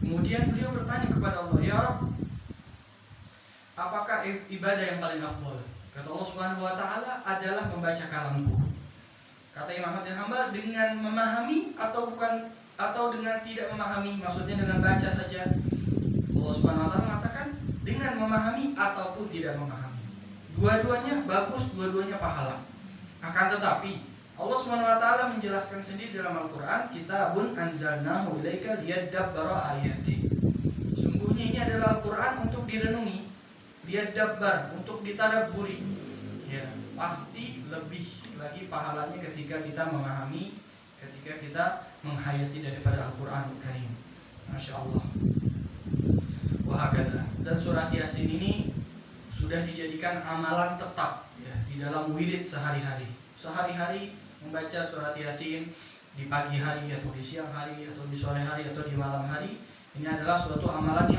Kemudian beliau bertanya kepada Allah, ya Rabb, apakah ibadah yang paling afdal? Kata Allah Subhanahu wa taala, adalah membaca kalamku. Kata Imam Ahmad bin Hanbal, dengan memahami atau bukan, atau dengan tidak memahami, maksudnya dengan baca saja. Allah Subhanahu wa taala mengatakan dengan memahami ataupun tidak memahami. Dua-duanya bagus, dua-duanya pahala. Akan tetapi Allah Subhanahu wa taala menjelaskan sendiri dalam Al-Qur'an, kitabun anzalnahu ilaika liyadabbaru ayati. Sungguhnya ini adalah Al-Qur'an untuk direnungi, liyadabbar, untuk ditadabburi. Ya, pasti lebih lagi pahalanya ketika kita memahami, ketika kita menghayati daripada Al-Qur'anul Karim. Masya Allah. Wahakala. Dan surat Yasin ini sudah dijadikan amalan tetap ya, di dalam wirid sehari-hari. Sehari-hari membaca surat Yasin di pagi hari atau di siang hari atau di sore hari atau di malam hari. Ini adalah suatu amalan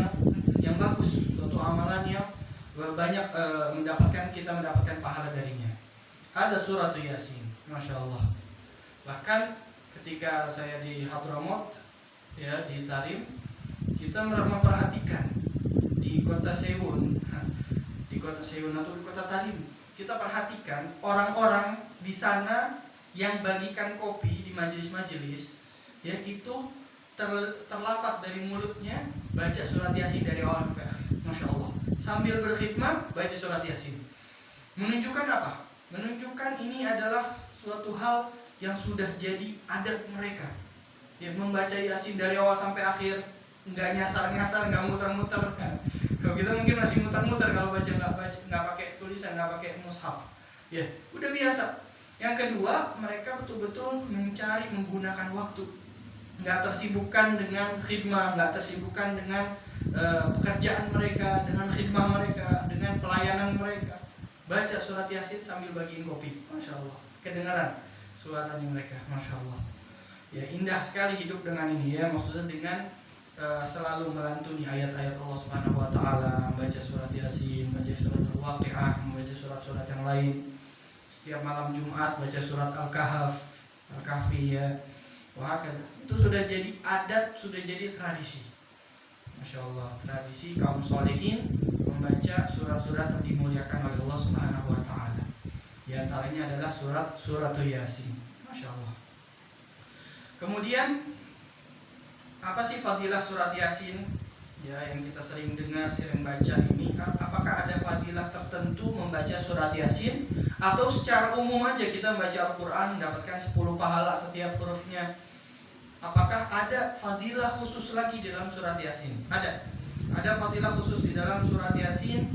yang bagus, suatu amalan yang banyak kita mendapatkan pahala darinya. Ada surat Yasin, Masya Allah. Bahkan ketika saya di Hadramaut, ya di Tarim, kita memperhatikan di kota Sehun atau di kota Tarim, kita perhatikan orang-orang di sana yang bagikan kopi di majelis-majelis, ya itu terlafaz dari mulutnya baca surat Yasin dari awal sampai akhir. Masya Allah. Sambil berkhidmat baca surat Yasin. Menunjukkan apa? Menunjukkan ini adalah suatu hal yang sudah jadi adat mereka. Ya, membaca Yasin dari awal sampai akhir, nggak nyasar-nyasar, nggak muter-muter. Kalau kita mungkin masih muter-muter kalau baca nggak pakai tulisan, nggak pakai mushaf. Ya, udah biasa. Yang kedua, mereka betul-betul mencari menggunakan waktu. Nggak tersibukkan dengan khidmah, nggak tersibukkan dengan pekerjaan mereka, dengan khidmah mereka, dengan pelayanan mereka. Baca surat Yasin sambil bagiin kopi. Masya Allah. Kedengaran suaranya mereka. Masya Allah. Ya, indah sekali hidup dengan ini ya. Maksudnya dengan selalu melantuni ayat-ayat Allah Subhanahu wa taala, membaca surat Yasin, membaca surat Al-Waqiah, membaca surat-surat yang lain. Setiap malam Jumat baca surat Al-Kahfi ya. Wah, itu sudah jadi adat, sudah jadi tradisi. Masya Allah, tradisi kaum solehin membaca surat-surat yang dimuliakan oleh Allah Subhanahu wa taala. Di antaranya adalah surat Yasin. Masya Allah. Kemudian apa sih fadilah surat Yasin? Ya, yang kita sering dengar, sering baca ini, apakah ada fadilah tertentu membaca surat Yasin atau secara umum aja kita membaca Al-Qur'an mendapatkan 10 pahala setiap hurufnya? Apakah ada fadilah khusus lagi di dalam surat Yasin? Ada fadilah khusus di dalam surat Yasin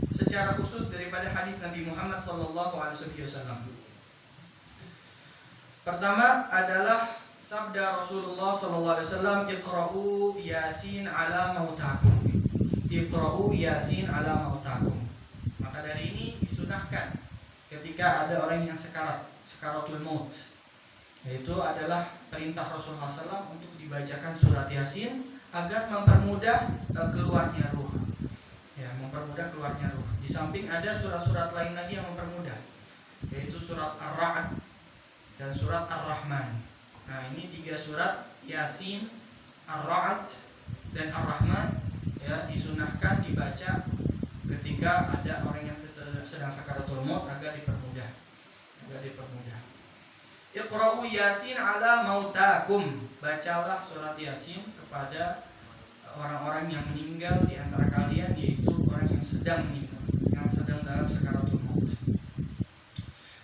secara khusus daripada hadis Nabi Muhammad SAW. Pertama adalah sabda Rasulullah SAW, Iqra'u Yasin ala mautakum. Iqra'u Yasin ala mautakum. Maka dari ini disunahkan ketika ada orang yang sekaratul maut, yaitu adalah perintah Rasulullah SAW untuk dibacakan surat Yasin agar mempermudah keluarnya ruh. Ya, mempermudah keluarnya ruh. Di samping ada surat-surat lain lagi yang mempermudah, yaitu surat Ar-Ra'd dan surat Ar-Rahman. Nah, ini 3 surat Yasin, Ar-Ra'd dan Ar-Rahman ya disunahkan dibaca ketika ada orang yang sedang sakaratul maut agar dipermudah. Iqra'u Yasin ala mautakum. Bacalah surat Yasin kepada orang-orang yang meninggal di antara kalian, yaitu orang yang sedang meninggal, yang sedang dalam sakaratul maut.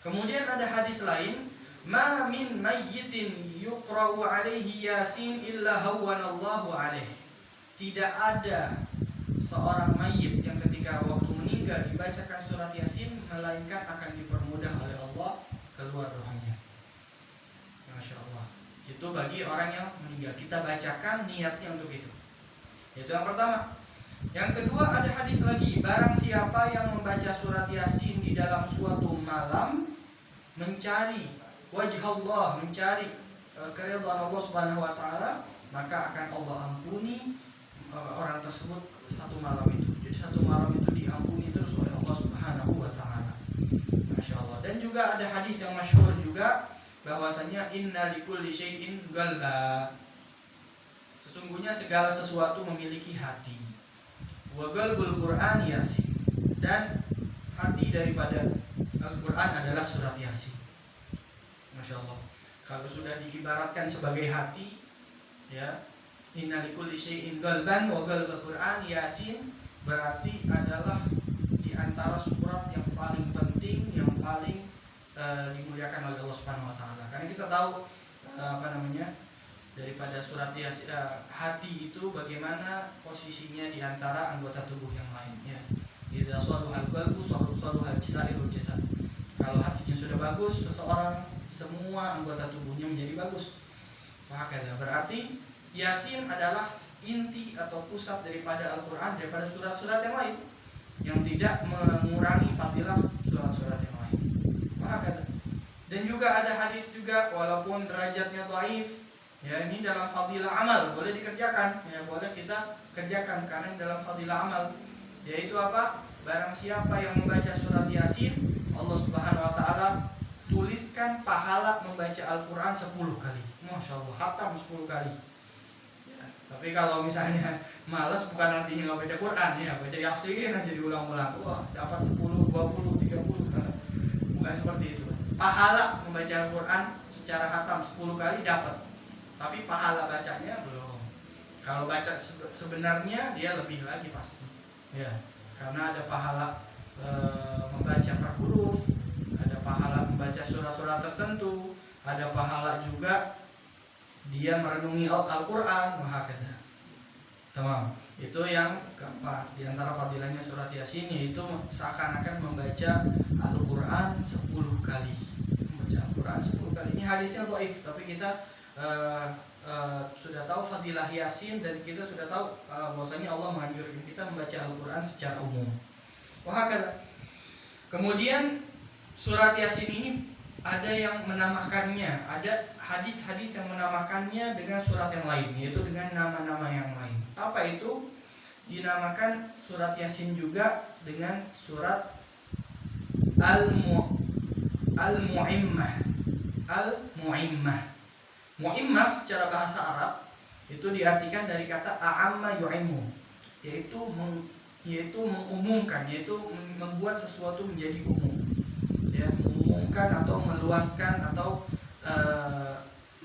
Kemudian ada hadis lain, ma min mayyitin yuqra'u alaihi Yasin illa hawwanallahu alaihi. Tidak ada seorang mayit yang ketika waktu meninggal dibacakan surat Yasin melainkan akan dipermudah oleh Allah keluar rohnya. Masya Allah. Itu bagi orang yang meninggal, kita bacakan niatnya untuk itu. Itu yang pertama. Yang kedua ada hadis lagi, barang siapa yang membaca surat Yasin di dalam suatu malam mencari wajah Allah, mencari keridhaan Allah Subhanahu wa taala, maka akan Allah ampuni orang tersebut satu malam itu. Jadi satu malam itu diampuni terus oleh Allah Subhanahu wa taala. Masya Allah. Dan juga ada hadis yang masyhur juga bahwasanya inna likulli syai'in qalba. Karena segala sesuatu memiliki hati. Wa qalbul Qur'an Yasin. Dan hati daripada Al-Quran adalah surat Yasin. Masya Allah. Kalau sudah diibaratkan sebagai hati, ya, inna likulli syai'in qalban wa qalbul Qur'an Yasin, berarti adalah di antara surat yang paling penting, yang paling dimuliakan oleh Allah Subhanahu wa taala. Karena kita tahu daripada surat Yasin, hati itu bagaimana posisinya di antara anggota tubuh yang lain, ya. Idza shaluhal qalbu shaluhal sairul jasad. Kalau hatinya sudah bagus, seseorang semua anggota tubuhnya menjadi bagus. Makanya berarti Yasin adalah inti atau pusat daripada Al-Quran, daripada surat-surat yang lain, yang tidak mengurangi fadilah surat-surat yang lain. Makanya. Dan juga ada hadis juga, walaupun derajatnya dhaif, ya, ini dalam fadilah amal boleh dikerjakan, ya, boleh kita kerjakan karena dalam fadilah amal, yaitu apa? Barang siapa yang membaca surat Yasin, Allah Subhanahu wa taala tuliskan pahala membaca Al-Quran 10 kali. Masya Allah, hatam 10 kali, ya. Tapi kalau misalnya malas, bukan artinya nggak baca Quran, ya, baca Yasin aja diulang-ulang, wah dapat 10, 20, 30, bukan seperti itu. Pahala membaca Al-Quran secara hatam 10 kali dapat, tapi pahala bacanya belum. Kalau baca sebenarnya dia lebih lagi pasti, ya, karena ada pahala membaca per huruf, ada pahala membaca surat-surat tertentu, ada pahala juga dia merenungi Al-Quran, wahakadha. Tamam. Itu yang keempat di antara fadilahnya surat Yasin, yaitu seakan-akan membaca Al-Quran 10 kali. Membaca Al-Quran 10 kali. Ini hadisnya dhaif, tapi kita sudah tahu fadilah Yasin, dan kita sudah tahu bahwasanya Allah menganjurkan kita membaca Al-Quran secara umum. Wahakadha. Kemudian surat Yasin ini ada yang menamakannya, ada hadis-hadis yang menamakannya dengan surat yang lain, yaitu dengan nama-nama yang lain. Apa itu? Dinamakan surat Yasin juga dengan surat Al-Mu'immah. Al-Mu'immah. Mu'immah secara bahasa Arab itu diartikan dari kata a'amma yu'immu, yaitu mengumumkan, yaitu membuat sesuatu menjadi umum, ya, mengumumkan atau meluaskan atau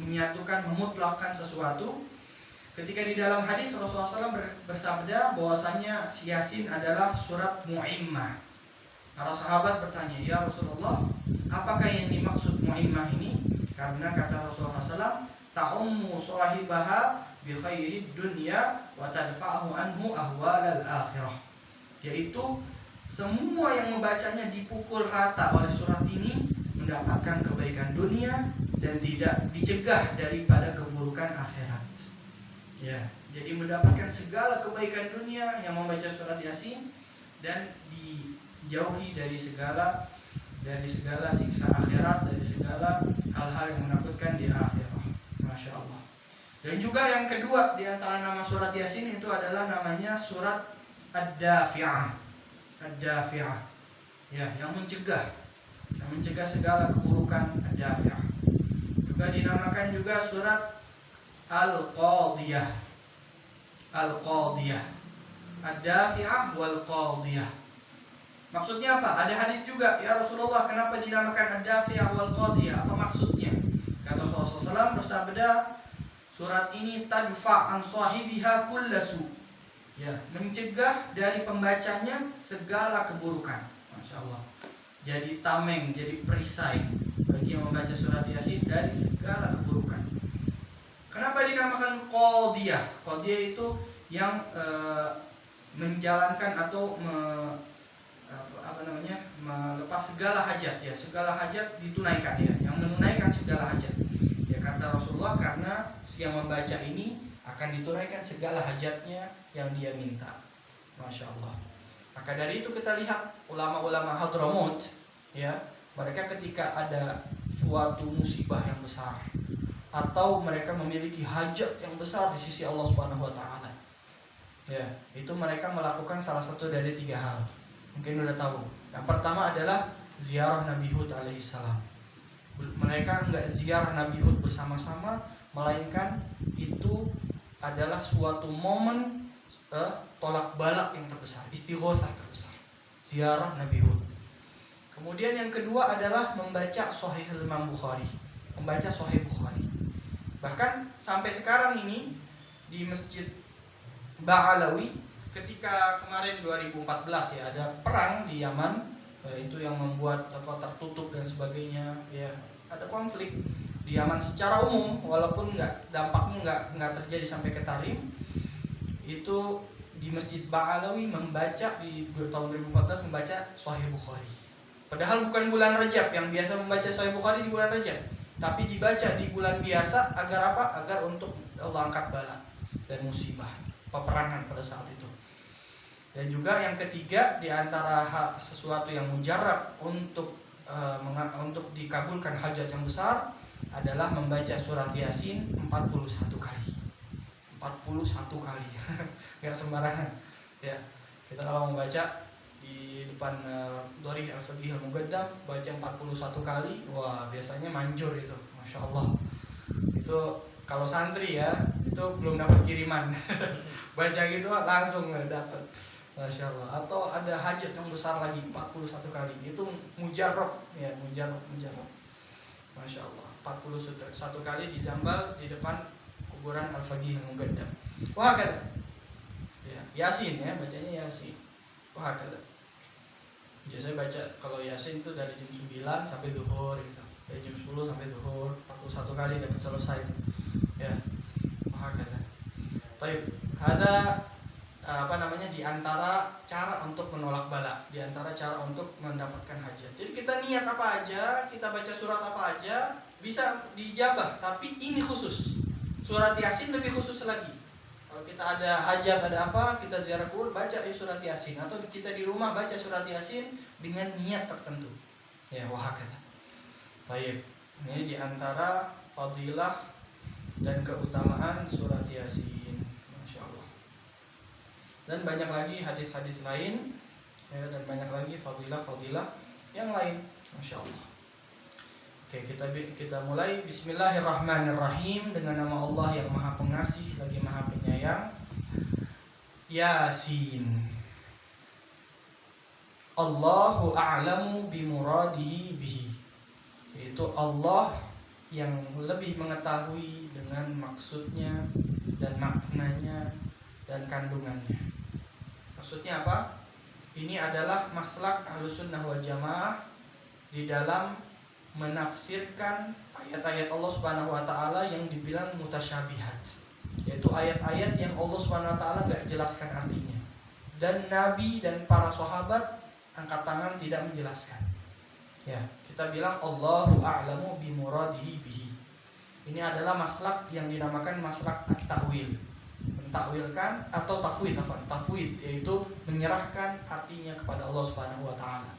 menyatukan, memutlakkan sesuatu. Ketika di dalam hadis Rasulullah SAW bersabda bahwasanya Yasin adalah surat Mu'immah. Para sahabat bertanya, ya Rasulullah, apakah yang dimaksud Mu'immah ini? Karena kata Rasulullah SAW, ta'ummu sahibaha bi khairid dunya wa tadfa'u anhu ahwalal akhirah. Yaitu semua yang membacanya dipukul rata oleh surat ini mendapatkan kebaikan dunia dan tidak dicegah daripada keburukan akhirat. Ya, jadi mendapatkan segala kebaikan dunia yang membaca surat Yasin, dan dijauhi dari segala siksa akhirat, dari segala hal-hal yang menakutkan di akhirat. Masya Allah. Dan juga yang kedua di antara nama surat Yasin itu adalah namanya surat Ad-Dafi'ah. Ad-Dafi'ah. Ya, yang mencegah segala keburukan. Ad-Dafi'ah. Juga dinamakan juga surat Al-Qadiyah. Al-Qadiyah. Ad-Dafi'ah wal Qadiyah. Maksudnya apa? Ada hadis juga, ya Rasulullah, kenapa dinamakan Ad-Dafi'ah wal Qadiyah? Apa maksudnya? Kata Rasulullah SAW bersabda, surat ini tadfa' an sahibiha kullasu. Ya, mencegah dari pembacanya segala keburukan. Masya Allah. Jadi tameng, jadi perisai bagi yang membaca surat Yasin dari segala keburukan. Kenapa dinamakan Qadiyah? Qadiyah itu yang menjalankan atau melepas segala hajat, ya, segala hajat ditunaikan, ya, yang menunaikan segala hajat. Ya, kata Rasulullah, karena yang membaca ini akan ditunaikan segala hajatnya yang dia minta. Masya Allah. Maka dari itu kita lihat ulama-ulama Hadramut, ya, mereka ketika ada suatu musibah yang besar atau mereka memiliki hajat yang besar di sisi Allah Subhanahu wa taala, ya, itu mereka melakukan salah satu dari 3 hal. Mungkin udah tahu. Yang pertama adalah ziarah Nabi Hud alaihissalam. Mereka enggak ziarah Nabi Hud bersama-sama, melainkan itu adalah suatu momen tolak balak yang terbesar, istighosah terbesar, ziarah Nabi Hud. Kemudian yang kedua adalah membaca Sahih Imam Bukhari, membaca Sahih Bukhari. Bahkan sampai sekarang ini di Masjid Ba'alawi, ketika kemarin 2014 ya ada perang di Yaman, itu yang membuat tertutup dan sebagainya, ya ada konflik di Yaman secara umum, walaupun dampaknya nggak terjadi sampai ke Tarim. Itu di Masjid Ba'alawi membaca di tahun 2014 membaca Sahih Bukhari. Padahal bukan bulan Rajab, yang biasa membaca Sahih Bukhari di bulan Rajab, tapi dibaca di bulan biasa agar apa? Agar untuk Allah angkat bala dan musibah peperangan pada saat itu. Dan juga yang ketiga, di antara sesuatu yang mujarab untuk dikabulkan hajat yang besar adalah membaca surat Yasin 41 kali. 41 kali. Enggak sembarangan. Ya. Kita kalau membaca di depan Dori Al-Faqih Al-Muqaddam baca 41 kali, wah biasanya manjur itu. Masya Allah. Itu kalau santri ya, itu belum dapat kiriman. Baca gitu langsung dapat. Masya Allah. Atau ada hajat yang besar lagi 41 kali. Itu mujarab ya, mujarab. Masya Allah. 41 kali dizambal di depan kuburan Al-Faqih Al-Muqaddam. Wah kata. Ya, Yasin ya, bacanya Yasin. Wah kata. Biasanya baca kalau Yasin itu dari jam 9 sampai zuhur gitu. Dari jam 10 sampai zuhur, 41 kali dapat selesai. Ya. Wah kata. Baik, ada di antara cara untuk menolak bala, di antara cara untuk mendapatkan hajat. Jadi kita niat apa aja, kita baca surat apa aja bisa dijabah, tapi ini khusus. Surat Yasin lebih khusus lagi. Kalau kita ada hajat, ada apa, kita ziarah kubur, baca surat Yasin, atau kita di rumah baca surat Yasin dengan niat tertentu. Ya, wahakata. Baik. Ini di antara fadilah dan keutamaan surat Yasin. Masya Allah. Dan banyak lagi hadis-hadis lain, ya, dan banyak lagi fadilah-fadilah yang lain. Masya Allah. Oke, kita mulai. Bismillahirrahmanirrahim, dengan nama Allah yang Maha Pengasih lagi Maha Penyayang. Yasin. Allahu a'lamu bimuradihi bihi. Yaitu Allah yang lebih mengetahui dengan maksudnya dan maknanya dan kandungannya. Maksudnya apa? Ini adalah maslak Ahlussunnah wal Jamaah di dalam menafsirkan ayat-ayat Allah Subhanahu wa taala yang dibilang mutasyabihat, yaitu ayat-ayat yang Allah Subhanahu wa taala enggak jelaskan artinya. Dan Nabi dan para sahabat angkat tangan tidak menjelaskan. Ya, kita bilang Allahu a'lamu bimuradihi bihi. Ini adalah maslak yang dinamakan maslak at-ta'wil. Mentakwilkan atau tafwid, yaitu menyerahkan artinya kepada Allah Subhanahu wa taala.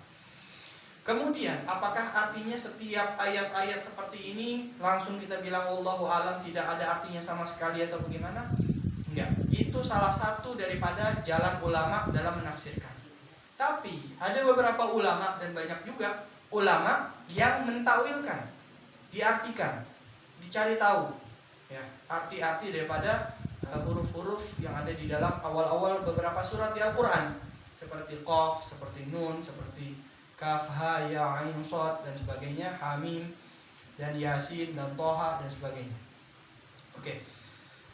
Kemudian, apakah artinya setiap ayat-ayat seperti ini langsung kita bilang wallahu alam, tidak ada artinya sama sekali atau bagaimana? Enggak. Itu salah satu daripada jalan ulama dalam menafsirkan. Tapi ada beberapa ulama dan banyak juga ulama yang mentakwilkan, diartikan, dicari tahu ya, arti-arti daripada huruf-huruf yang ada di dalam awal-awal beberapa surat di Al-Qur'an, seperti Qaf, seperti Nun, seperti Kaf, Ha, Ya, Ain, Shad dan sebagainya, Hamim dan Yasin dan Toha dan sebagainya. Oke.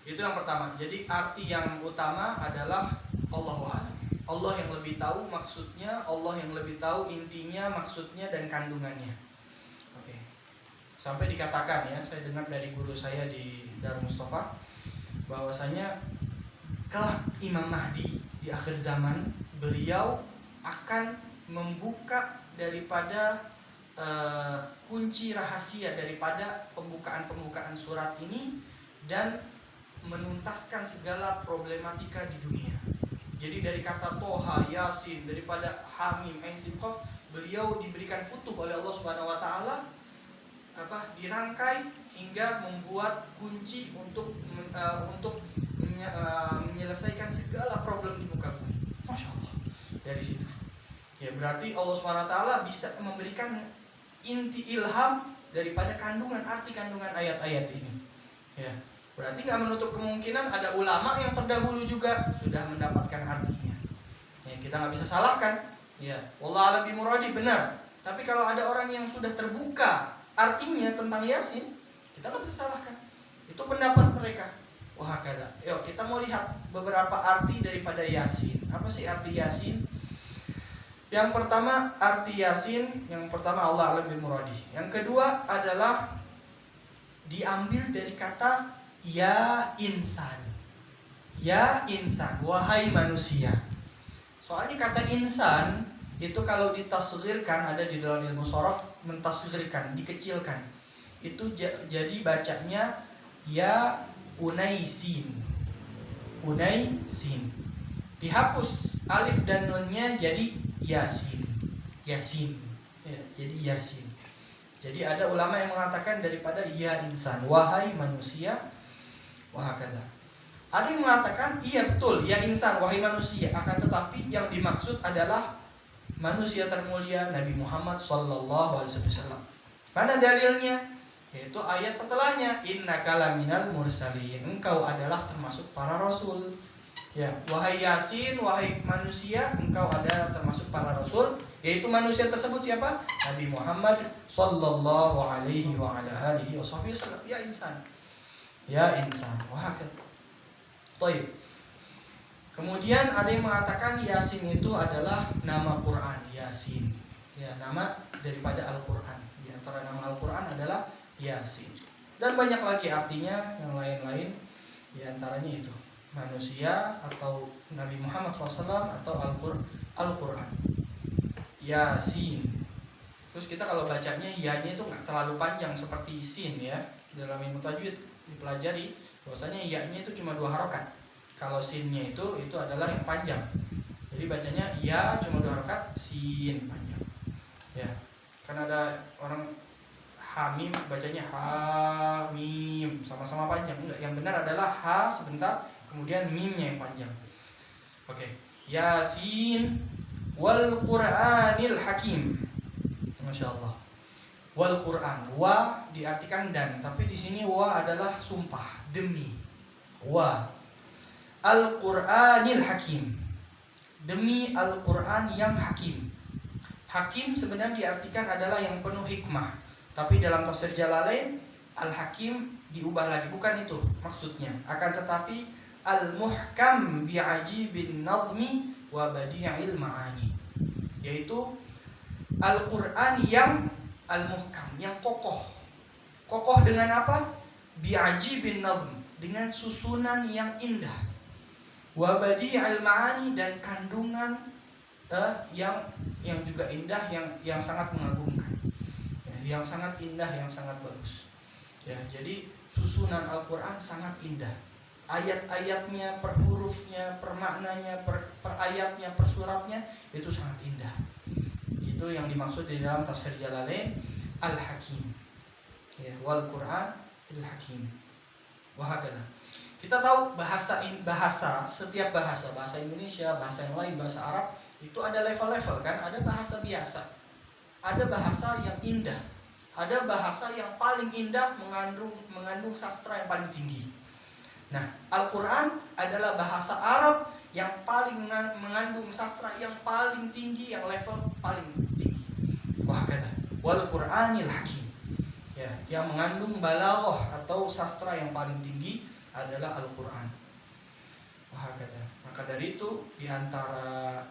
Itu yang pertama. Jadi arti yang utama adalah Allahu a'lam. Allah yang lebih tahu maksudnya, Allah yang lebih tahu intinya, maksudnya dan kandungannya. Oke. Sampai dikatakan ya, saya dengar dari guru saya di Darul Mustafa bahwasanya kelak Imam Mahdi di akhir zaman, beliau akan membuka daripada kunci rahasia daripada pembukaan surat ini dan menuntaskan segala problematika di dunia. Jadi dari kata Toha, Yasin, daripada Hamim, Ain, Sin, Qaf, beliau diberikan futuh oleh Allah Subhanahu wa taala dirangkai hingga membuat kunci untuk menyelesaikan segala problem di muka bumi. Masya Allah. Dari situ ya, berarti Allah SWT bisa memberikan inti ilham daripada arti kandungan ayat-ayat ini ya. berarti nggak menutup kemungkinan ada ulama yang terdahulu juga sudah mendapatkan artinya. Ya, kita nggak bisa salahkan. Ya, wallahu a'lam bimuradi, benar. Tapi kalau ada orang yang sudah terbuka artinya tentang Yasin, kita nggak bisa salahkan. Itu pendapat mereka. Wah, kata. Yuk kita mau lihat beberapa arti daripada Yasin. Apa sih arti Yasin? Yang pertama arti Yasin, yang pertama Allah alam bimuradi. Yang kedua adalah diambil dari kata ya insan. Ya insan, wahai manusia. Soalnya kata insan itu kalau ditasghirkan, ada di dalam ilmu shorof, mentasghirkan, dikecilkan. Itu jadi bacanya ya unaisin. Unaisin. Dihapus alif dan nunnya jadi yasin. Yasin. Ya, jadi yasin. Jadi ada ulama yang mengatakan daripada ya insan, wahai manusia, wahakada. Ada yang mengatakan iya betul, ya insan, wahai manusia. Akan tetapi yang dimaksud adalah manusia termulia Nabi Muhammad SAW. Mana dalilnya? Yaitu ayat setelahnya, innaka laminal mursalin, engkau adalah termasuk para rasul. Ya, wahai Yasin, wahai manusia, engkau adalah termasuk para rasul. Yaitu manusia tersebut siapa? Nabi Muhammad sallallahu alaihi wa ala alihi wasallam. Ya insan. Ya insan. Wah, toib. Kemudian ada yang mengatakan Yasin itu adalah nama Quran, Yasin. Ya, nama daripada Al-Quran. Di antara nama Al-Quran adalah Yasin. Dan banyak lagi artinya yang lain-lain. Di antaranya itu manusia atau Nabi Muhammad SAW atau Al-Quran. Yasin. Terus kita kalau bacanya ya-nya itu nggak terlalu panjang seperti sin ya. Dalam ilmu tajwid dipelajari bahwasanya ya-nya itu cuma 2 harokat. Kalau sinnya itu adalah yang panjang. Jadi bacanya ya cuma 2 harokat, sin panjang. Ya. Kan ada orang hamim bacanya hamim sama-sama panjang. Enggak, yang benar adalah ha sebentar kemudian mimnya yang panjang. Oke. Yasin wal Qur'anil Hakim. Masya Allah. Wal Quran, wa diartikan dan, tapi di sini wa adalah sumpah, demi. Wa Al Qur'anil Hakim, demi Al Quran yang hakim. Hakim sebenarnya diartikan adalah yang penuh hikmah, tapi dalam tafsir Jalalain Al Hakim diubah lagi, bukan itu maksudnya. Akan tetapi Al Muhkam bi'ajibin nazmi wa badi'il ma'ani, yaitu Al Quran yang Al-Muhkam, yang kokoh. Kokoh dengan apa? Bi'ajibin nazm, dengan susunan yang indah. Wa badi'il ma'ani, dan kandungan yang juga indah, yang sangat mengagumkan. Ya, yang sangat indah, yang sangat bagus. Ya, jadi susunan Al-Qur'an sangat indah. Ayat-ayatnya, per hurufnya, per maknanya, per ayatnya, per suratnya itu sangat indah. Itu yang dimaksud di dalam tafsir Jalalain Al-Hakim. Ya, wal Quran Al-Hakim. Wahakala. Kita tahu bahasa setiap bahasa Indonesia, bahasa yang lain, bahasa Arab itu ada level-level kan? Ada bahasa biasa, ada bahasa yang indah, ada bahasa yang paling indah mengandung sastra yang paling tinggi. Nah, Al-Quran adalah bahasa Arab yang paling mengandung sastra yang paling tinggi, yang level paling tinggi. Wahakala. Wal Qur'anil Hakim. Ya, yang mengandung balaghah atau sastra yang paling tinggi adalah Al-Quran. Wahakala. Maka dari itu di antara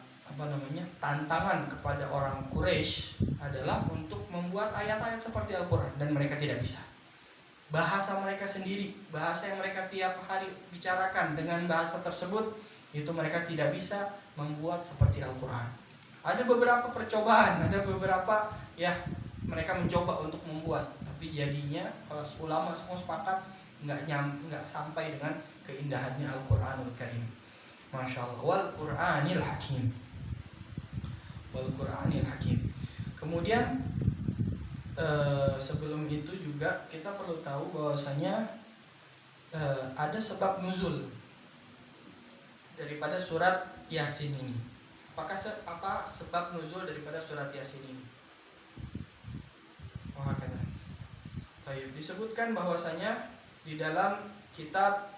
tantangan kepada orang Quraisy adalah untuk membuat ayat-ayat seperti Al-Quran, dan mereka tidak bisa. Bahasa mereka sendiri, bahasa yang mereka tiap hari bicarakan, dengan bahasa tersebut itu mereka tidak bisa membuat seperti Al-Quran. Ada beberapa percobaan, ada beberapa mereka mencoba untuk membuat, tapi jadinya kalau ulama semua sepakat nggak sampai dengan keindahannya Al-Quranul Karim. Masya Allah. Wal Quranil Hakim. Wal Quranil Hakim. Kemudian sebelum itu juga kita perlu tahu bahwasanya ada sebab nuzul daripada surat Yasin ini. Apa sebab nuzul daripada surat Yasin ini? Disebutkan bahwasanya di dalam kitab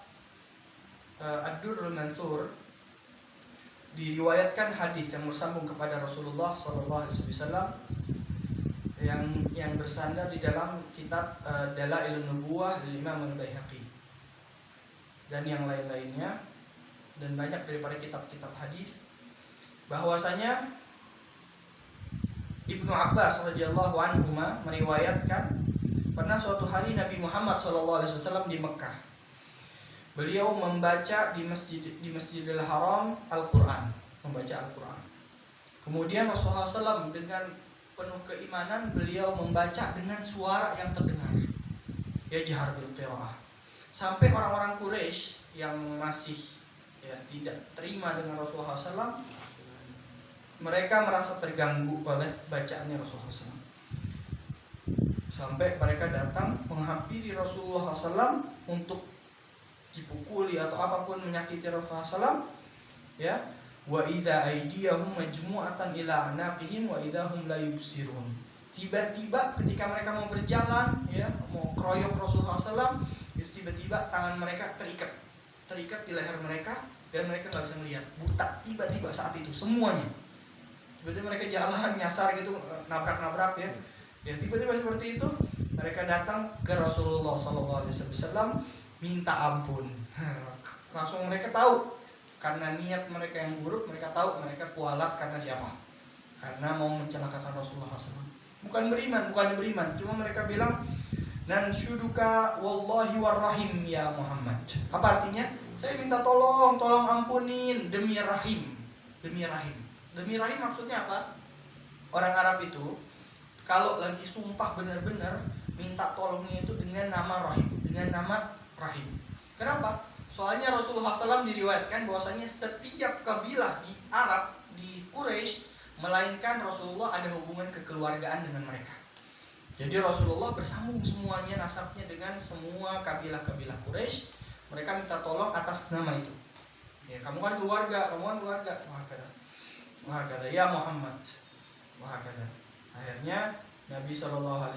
Ad-Durrul Mansur diriwayatkan hadis yang bersambung kepada Rasulullah SAW yang bersandar di dalam kitab Dalailun Nubuwah Imam Al-Baihaqi dan yang lain-lainnya, dan banyak daripada kitab-kitab hadis, bahwasanya Ibnu Abbas radhiyallahu anhu meriwayatkan pernah suatu hari Nabi Muhammad SAW di Mekah. Beliau membaca di Masjidil Haram Al-Quran, membaca Al-Quran. Kemudian Rasulullah SAW dengan penuh keimanan beliau membaca dengan suara yang terdengar, yajhar bil qiraah. Sampai orang-orang Quraisy yang masih tidak terima dengan Rasulullah SAW, mereka merasa terganggu oleh bacaannya Rasulullah SAW. Sampai mereka datang menghampiri Rasulullah SAW untuk dipukuli atau apapun menyakiti Rasulullah SAW. Ya, wa idza aydiyahum majmu'atan ila anaqihim wa idza hum la yubsirun. Tiba-tiba ketika mereka mau berjalan, mau keroyok Rasulullah SAW, itu tiba-tiba tangan mereka terikat di leher mereka dan mereka nggak bisa melihat, buta tiba-tiba saat itu semuanya. Tiba-tiba mereka jalan nyasar gitu, nabrak-nabrak ya tiba-tiba seperti itu. Mereka datang ke Rasulullah SAW minta ampun. Langsung mereka tahu, karena niat mereka yang buruk, mereka tahu mereka kualat karena siapa? Karena mau mencelakakan Rasulullah SAW. Bukan beriman, cuma mereka bilang nanshuduka wallahi warrahim ya Muhammad. Apa artinya? Saya minta tolong ampunin demi rahim. Demi rahim maksudnya apa? Orang Arab itu kalau lagi sumpah benar-benar minta tolongnya itu dengan nama rahim. Kenapa? Soalnya Rasulullah SAW diriwayatkan bahwasanya setiap kabilah di Arab, di Quraisy, melainkan Rasulullah ada hubungan kekeluargaan dengan mereka. Jadi Rasulullah bersambung semuanya nasabnya dengan semua kabilah-kabilah Quraisy. Mereka minta tolong atas nama itu. Ya, kamu kan keluarga. Wah kata ya Muhammad. Wah kata. Akhirnya Nabi SAW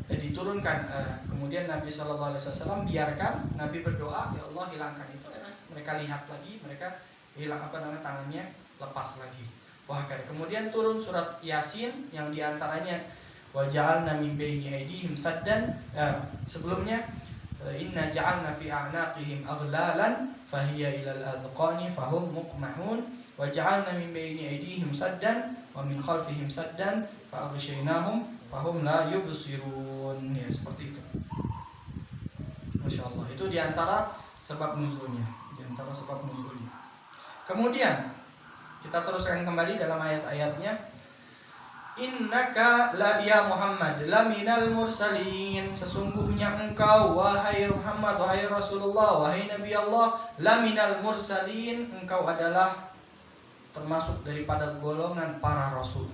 diturunkan. Kemudian Nabi SAW biarkan Nabi berdoa, ya Allah hilangkan itu. Mereka lihat lagi, mereka hilang tangannya lepas lagi. Wah, kemudian turun surat Yasin yang diantaranya waja'alna min baini aydihim saddan. Sebelumnya inna ja'alna fi a'naqihim aghlalan fahiya ilal adqani fahum muqmahun waja'alna min baini aydihim saddan wa min khalfihim saddan fa aghshaynahum fahum la yubsirun. Ya, seperti itu. Masya Allah. Itu diantara sebab nuzulnya. Kemudian kita teruskan kembali dalam ayat-ayatnya. Innaka la ya Muhammad la minal mursalin. Sesungguhnya engkau wahai Muhammad, wahai Rasulullah, wahai Nabi Allah, la minal mursalin, engkau adalah termasuk daripada golongan para rasul.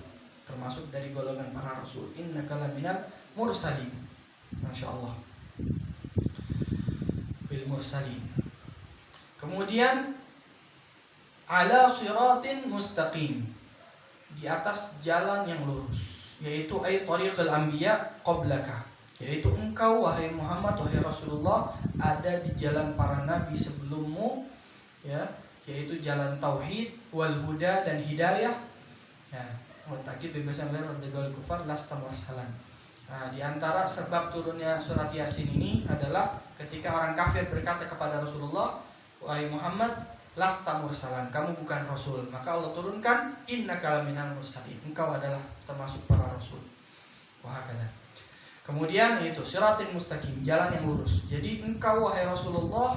Innaka la minal mursalin. Masya Allah. Bil mursalin. Kemudian ala siratin mustaqim, di atas jalan yang lurus, yaitu ay tariqul anbiya qablaka, yaitu engkau wahai Muhammad, wahai Rasulullah, ada di jalan para nabi sebelummu, yaitu jalan tauhid wal huda dan hidayah. Wa taqib bebasan ghairu radul kufar lasta mursalan. Di antara sebab turunnya surat Yasin ini adalah ketika orang kafir berkata kepada Rasulullah, wahai Muhammad, lasta mursalan, kamu bukan rasul. Maka Allah turunkan innaka minal mursalin, engkau adalah termasuk para rasul. Wahakala. Kemudian itu siratin mustaqim, jalan yang lurus. Jadi engkau wahai Rasulullah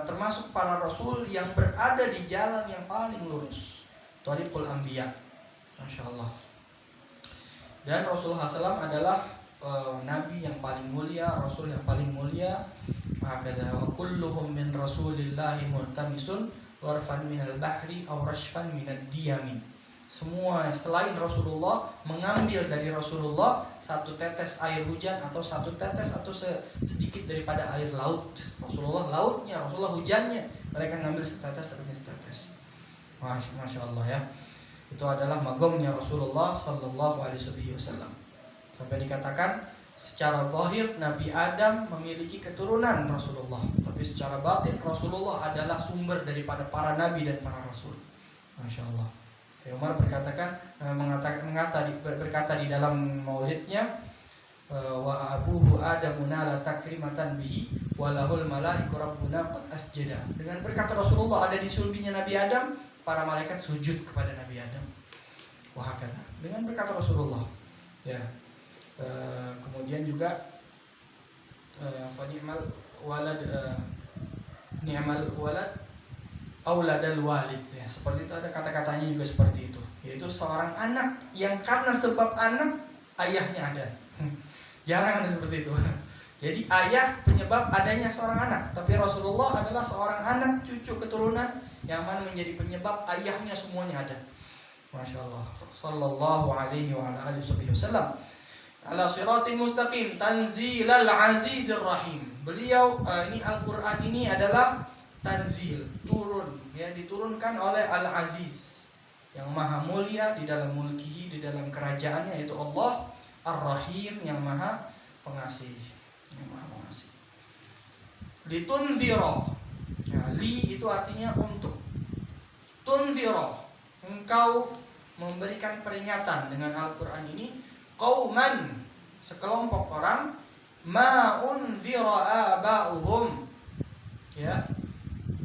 termasuk para rasul yang berada di jalan yang paling lurus, thariqul anbiya. Masya Allah. Dan Rasulullah SAW adalah nabi yang paling mulia, rasul yang paling mulia. Hakadha wa kulluhum min rasulillahi multamisun warfan minal bahri aw rashfan minad diyami. Semua selain Rasulullah mengambil dari Rasulullah satu tetes air hujan atau satu tetes atau sedikit daripada air laut. Rasulullah lautnya, Rasulullah hujannya, mereka ngambil setetes. Masya Allah ya. Itu adalah magomnya Rasulullah Sallallahu Alaihi Wasallam. Sampai dikatakan secara zahir Nabi Adam memiliki keturunan Rasulullah, tapi secara batin Rasulullah adalah sumber daripada para nabi dan para rasul. Masya Allah. Umar berkata di dalam maulidnya, wa abuhu adamu nala takrimatan bihi walahul malaiku rabbuna qad asjada. Dengan berkata Rasulullah ada di sulbinya Nabi Adam, para malaikat sujud kepada Nabi Adam. Wahakata. Dengan berkata Rasulullah. Ya. Kemudian juga fa ni'mal walad ni'mal walad auladal walid, ya, seperti itu, ada kata-katanya juga seperti itu, yaitu seorang anak yang karena sebab anak ayahnya ada. Jarang ada seperti itu. Jadi ayah penyebab adanya seorang anak, tapi Rasulullah adalah seorang anak cucu keturunan yang mana menjadi penyebab ayahnya semuanya ada. Masya Allah. Sallallahu alaihi wa ala alihi wasallam. Ala siratin mustaqim tanzilal azizir rahim. Beliau ini Al-Qur'an ini adalah tanzil, turun, ya, diturunkan oleh Al-Aziz yang maha mulia di dalam mulkihi, di dalam kerajaannya, yaitu Allah Ar-Rahim yang maha pengasih, yang maha pengasih. Litunzira, ya, li itu artinya untuk. Tunzira, engkau memberikan peringatan dengan Al-Qur'an ini qauman, sekelompok orang, ma unzira aba'uhum, ya,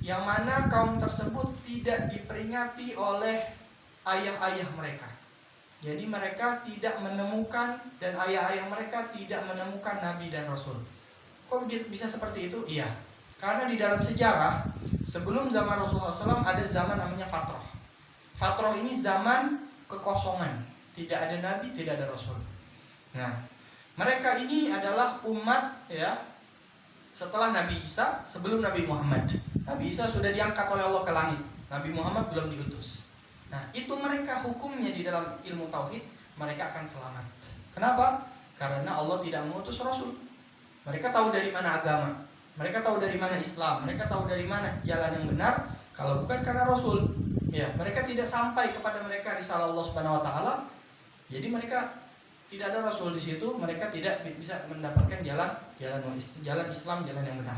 yang mana kaum tersebut tidak diperingati oleh ayah-ayah mereka. Jadi mereka tidak menemukan, dan ayah-ayah mereka tidak menemukan nabi dan rasul. Kok bisa seperti itu? Iya, karena di dalam sejarah sebelum zaman Rasulullah SAW ada zaman namanya fatrah. Fatrah ini zaman kekosongan, tidak ada nabi, tidak ada rasul. Nah, mereka ini adalah umat, ya, setelah Nabi Isa, sebelum Nabi Muhammad. Nabi Isa sudah diangkat oleh Allah ke langit, Nabi Muhammad belum diutus. Nah, itu mereka hukumnya di dalam ilmu tauhid, mereka akan selamat. Kenapa? Karena Allah tidak mengutus rasul. Mereka tahu dari mana agama, mereka tahu dari mana Islam, mereka tahu dari mana jalan yang benar, kalau bukan karena rasul. Ya, mereka tidak sampai kepada mereka risalah Allah Subhanahu wa taala. Jadi mereka tidak ada rasul di situ, mereka tidak bisa mendapatkan jalan Islam, jalan yang benar.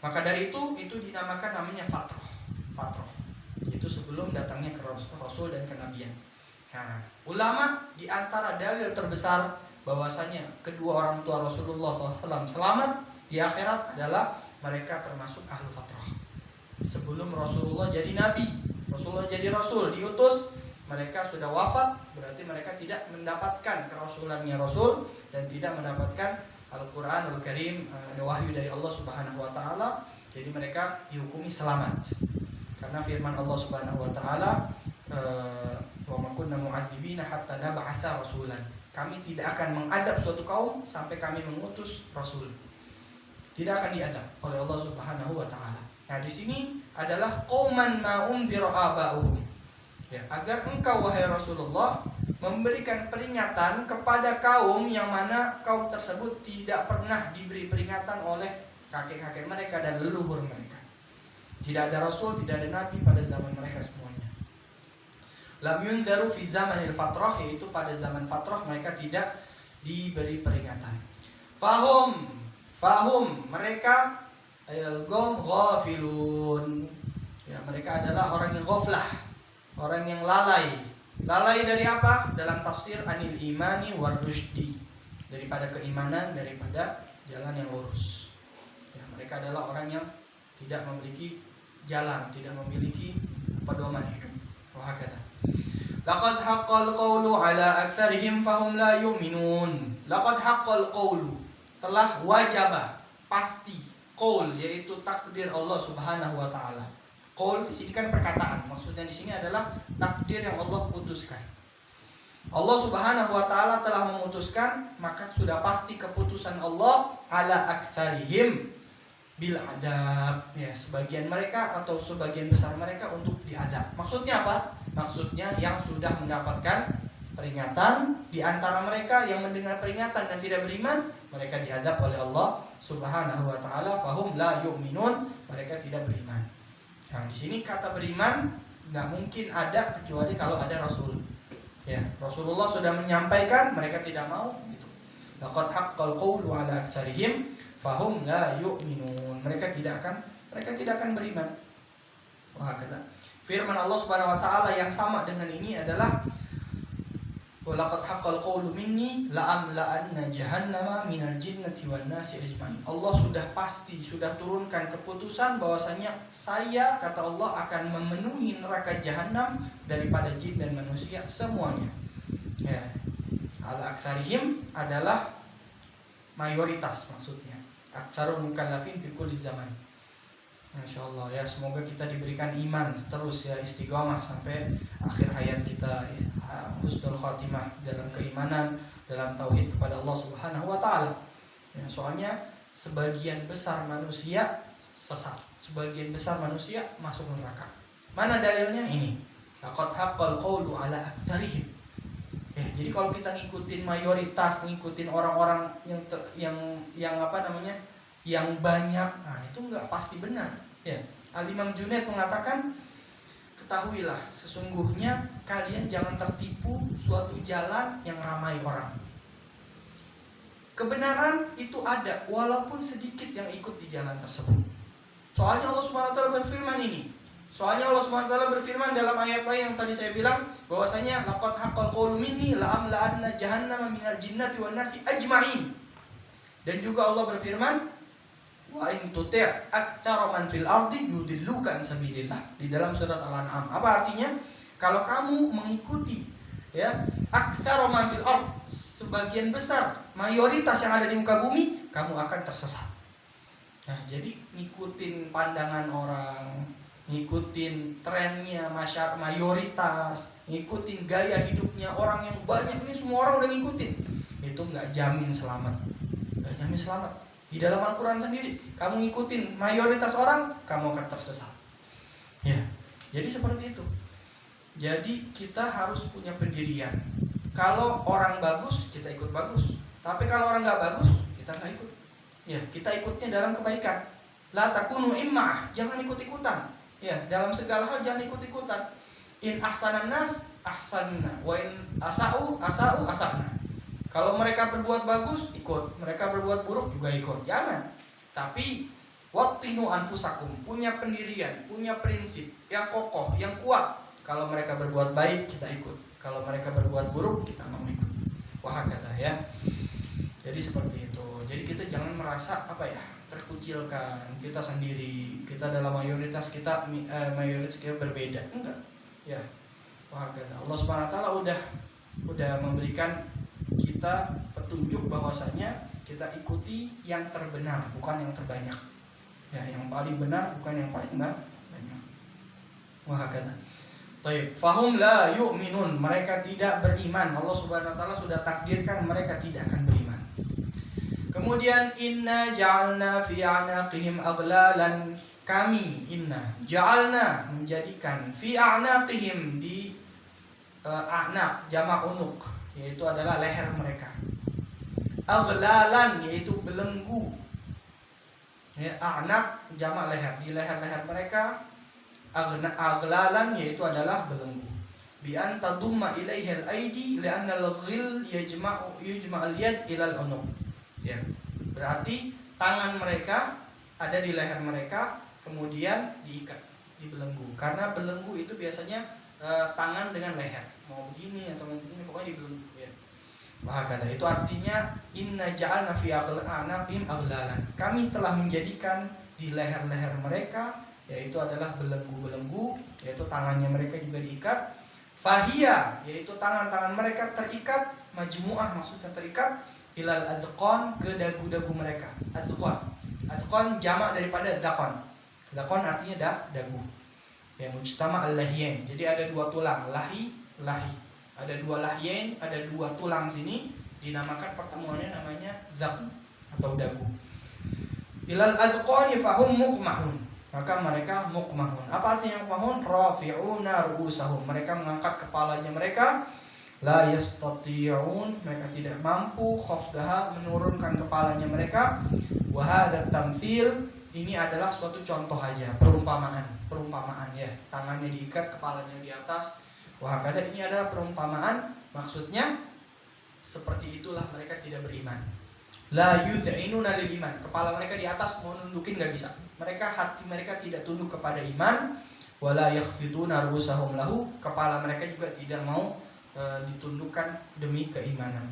Maka dari itu dinamakan namanya fatrah. Fatrah. Itu sebelum datangnya ke rasul dan kenabian. Nah, ulama di antara dalil terbesar bahwasanya kedua orang tua Rasulullah SAW selamat di akhirat adalah mereka termasuk ahlu fatrah. Sebelum Rasulullah jadi nabi, Rasulullah jadi rasul, diutus, mereka sudah wafat, berarti mereka tidak mendapatkan kerasulannya Rasul dan tidak mendapatkan Al-Quran Al-Karim, wahyu dari Allah Subhanahu wa taala. Jadi mereka dihukumi selamat. Karena firman Allah Subhanahu wa taala, wa ma kunna mu'adzibina hatta nab'atsa rasulan. Kami tidak akan mengadab suatu kaum sampai kami mengutus rasul. Tidak akan diadab oleh Allah Subhanahu wa taala. Nah, di sini adalah qauman ma unzira aba'uhum. Ya, agar engkau wahai Rasulullah memberikan peringatan kepada kaum yang mana kaum tersebut tidak pernah diberi peringatan oleh kakek-kakek mereka dan leluhur mereka. Tidak ada rasul, tidak ada nabi pada zaman mereka semuanya. Lam yunzaru fi zamanil fatrah, yaitu pada zaman fatrah mereka tidak diberi peringatan. Fahum mereka al-qawm ghafilun. Ya, mereka adalah orang yang ghaflah, orang yang lalai. Lalai dari apa? Dalam tafsir anil imani war rusydi, daripada keimanan, daripada jalan yang lurus. Ya, mereka adalah orang yang tidak memiliki jalan, tidak memiliki pedoman hidup. Wahakata. Laqad haqqal qawlu ala aktsarihim fahum la yu'minun. Laqad haqqal qawlu, telah wajibah, pasti, qaul yaitu takdir Allah Subhanahu wa taala. Qaul di sini kan perkataan, maksudnya di sini adalah takdir yang Allah putuskan. Allah Subhanahu wa taala telah memutuskan, maka sudah pasti keputusan Allah ala aktsarihim bil adab, ya, sebagian mereka atau sebagian besar mereka untuk diadab. Maksudnya apa? Maksudnya yang sudah mendapatkan peringatan, di antara mereka yang mendengar peringatan dan tidak beriman, mereka diadab oleh Allah Subhanahu wa taala. Fahum la yu'minun, mereka tidak beriman. Nah, di sini kata beriman nggak mungkin ada kecuali kalau ada Rasul. Ya, Rasulullah sudah menyampaikan, mereka tidak mau. Gitu. laqad haqqal qawlu ala aktsarihim fahum la yu'minun. Mereka tidak akan beriman. Wah, kata firman Allah Subhanahu wa taala yang sama dengan ini adalah walaqad haqqal qawlu minni la'amla'anna jahannama minal jinnati wan nasi ajmain. Allah sudah turunkan keputusan bahwasanya saya, kata Allah, akan memenuhi neraka jahanam daripada jin dan manusia semuanya. Ya. Ala aktsarihim adalah mayoritas maksudnya. Aktsarul mukallafin fi kulli zaman. Insyaallah ya, semoga kita diberikan iman terus ya, istiqomah sampai akhir hayat kita ya. Husnul khatimah dalam keimanan, dalam tauhid kepada Allah Subhanahu wa taala. Ya, soalnya sebagian besar manusia sesat, sebagian besar manusia masuk neraka. Mana dalilnya? Ini. Laqad haqqal qawlu ala aktsarihim. Ya, jadi kalau kita ngikutin mayoritas, ngikutin orang-orang yang apa namanya? Yang banyak, nah itu enggak pasti benar. Ya, Al-Imam Junaid mengatakan, ketahuilah sesungguhnya kalian jangan tertipu suatu jalan yang ramai orang. Kebenaran itu ada walaupun sedikit yang ikut di jalan tersebut. Soalnya Allah Subhanahu wa taala berfirman ini. Soalnya Allah Subhanahu wa taala berfirman dalam ayat lain yang tadi saya bilang bahwasanya laqad haqqal qawlu minni la'amla'anna jahannama minal jinnati wan nasi ajmain. Dan juga Allah berfirman wa in tuti' aktsara man fil ardi yudilluka an sabilillah di dalam surat Al-An'am. Apa artinya? Kalau kamu mengikuti ya aktsara man fil ard, sebagian besar mayoritas yang ada di muka bumi, kamu akan tersesat. Nah, jadi ngikutin pandangan orang, ngikutin trennya masyarakat mayoritas, ngikutin gaya hidupnya orang yang banyak, ini semua orang udah ngikutin. Itu nggak jamin selamat. Nggak jamin selamat. Di dalam Al-Quran sendiri, kamu ngikutin mayoritas orang, kamu akan tersesat. Ya, jadi seperti itu. Jadi kita harus punya pendirian. Kalau orang bagus, kita ikut bagus. Tapi kalau orang nggak bagus, kita nggak ikut. Ya, kita ikutnya dalam kebaikan. La takunu imma'ah, jangan ikut-ikutan. Ya, dalam segala hal jangan ikut-ikutan. In ahsanan nas ahsanna, wa in asa'u asa'na. Kalau mereka berbuat bagus, ikut. Mereka berbuat buruk juga ikut. Jangan. Tapi wattinu anfusakum, punya pendirian, punya prinsip yang kokoh, yang kuat. Kalau mereka berbuat baik, kita ikut. Kalau mereka berbuat buruk, kita mau ikut. Wah, kata ya. Jadi seperti itu. Jadi kita jangan merasa terkucilkan. Kita sendiri, kita dalam mayoritas kita berbeda. Enggak. Ya. Wah, kata Allah Subhanahu wa taala udah memberikan kita petunjuk bahwasanya kita ikuti yang terbenar, bukan yang terbanyak. Ya, yang paling benar bukan yang paling banyak. Wah, kata. Baik, fahum la yu'minun, mereka tidak beriman. Allah Subhanahu wa taala sudah takdirkan mereka tidak akan beriman. Kemudian inna ja'alna fi a'naqihim aghlalan, kami ja'alna menjadikan fi a'naqihim di a'naq jamak unuq, yaitu adalah leher mereka. Aghlalan yaitu belenggu. Ya, a'naq jamak leher, di leher-leher mereka aghlalan yaitu adalah belenggu. Bi an tadumma ilaihi al-aidi li'anna al-ghil yujma'u al-yad ila al-unuq. Ya. Berarti tangan mereka ada di leher mereka, kemudian diikat di belenggu. Karena belenggu itu biasanya tangan dengan leher, mau begini atau mau begini, pokoknya di belenggu ya. Wah, kata itu artinya inna ja'alna fi a'naqihim aghlalan. Kami telah menjadikan di leher-leher mereka, yaitu adalah belenggu-belenggu, yaitu tangannya mereka juga diikat. Fahia, yaitu tangan-tangan mereka terikat, majmu'ah maksudnya terikat, ilal adqan, ke dagu-dagu mereka. Adqan jamak daripada dzaqan. Dzaqan artinya dagu. Ya, mujtama' al-lahyain. Jadi ada dua tulang, lahi. Ada dua lahyain, ada dua tulang sini, dinamakan pertemuannya namanya dzaq atau dagu. Ilal adqan fahum muqmahun. Maka mereka muqmahun. Apa artinya muqmahun? Rafi'una ru'usahum. Mereka mengangkat kepalanya mereka. La yastati'un, mereka tidak mampu khafdaha, menurunkan kepalanya mereka. Wa hadza tamtsil, ini adalah suatu contoh aja, perumpamaan ya. Tangannya diikat, kepalanya di atas. Wah, kata ini adalah perumpamaan, maksudnya seperti itulah mereka tidak beriman. La yud'inuna lil iman, kepala mereka di atas, mau nundukin nggak bisa. Hati mereka tidak tunduk kepada iman. Wala yakhfiduna ru'usahum lahu, kepala mereka juga tidak mau ditundukkan demi keimanan.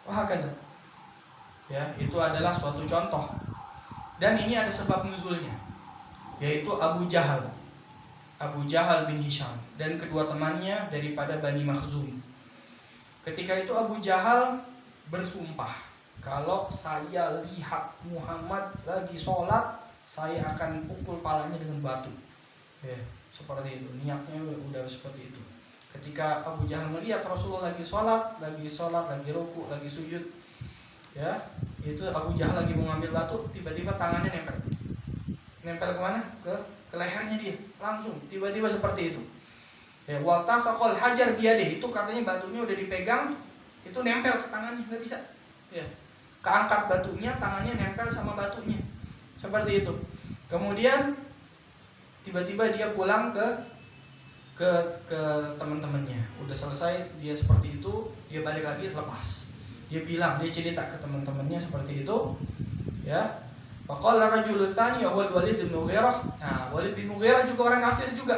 Wah, kan? Ya, itu adalah suatu contoh. Dan ini ada sebab nuzulnya, yaitu Abu Jahal bin Hisham dan kedua temannya daripada Bani Makhzum. Ketika itu Abu Jahal bersumpah, kalau saya lihat Muhammad lagi sholat, saya akan pukul palanya dengan batu. Ya, seperti itu, niatnya udah seperti itu. Ketika Abu Jahal melihat Rasulullah lagi sholat, lagi ruku, lagi sujud, ya, itu Abu Jahal lagi mau ngambil batu, tiba-tiba tangannya nempel kemana? Ke lehernya dia, langsung tiba-tiba seperti itu. Ya, watasaqal hajar biadeh, itu katanya batunya udah dipegang, itu nempel ke tangannya, nggak bisa. Ya, keangkat batunya, tangannya nempel sama batunya, seperti itu. Kemudian tiba-tiba dia pulang ke teman-temannya, udah selesai dia seperti itu, dia balik lagi lepas. Dia cerita ke teman-temannya seperti itu, ya. Faqala rajulun tsani huwa Walid bin Mughirah. Nah, Walid bin Mughirah juga orang kafir juga.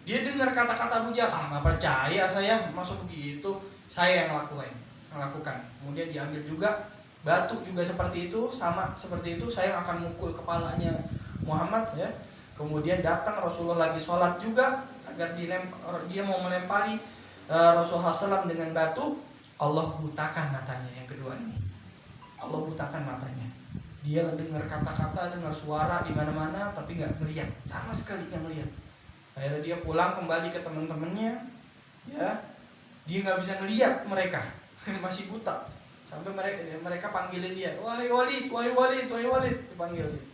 Dia dengar kata-kata Abu Jahal, nggak percaya saya, masuk begitu, saya yang melakukan. Kemudian diambil juga batu juga seperti itu, sama seperti itu, saya akan mukul kepalanya Muhammad, ya. Kemudian datang Rasulullah lagi sholat juga, agar dia mau melempari Rasulullah SAW dengan batu. Allah butakan matanya yang kedua ini. Allah butakan matanya. Dia dengar kata-kata, dengar suara di mana-mana, tapi nggak melihat, sama sekali nggak melihat. Akhirnya dia pulang kembali ke teman-temannya, ya. Dia nggak bisa melihat mereka, masih buta. Sampai mereka panggilin dia, wahai Walid, dipanggil dia.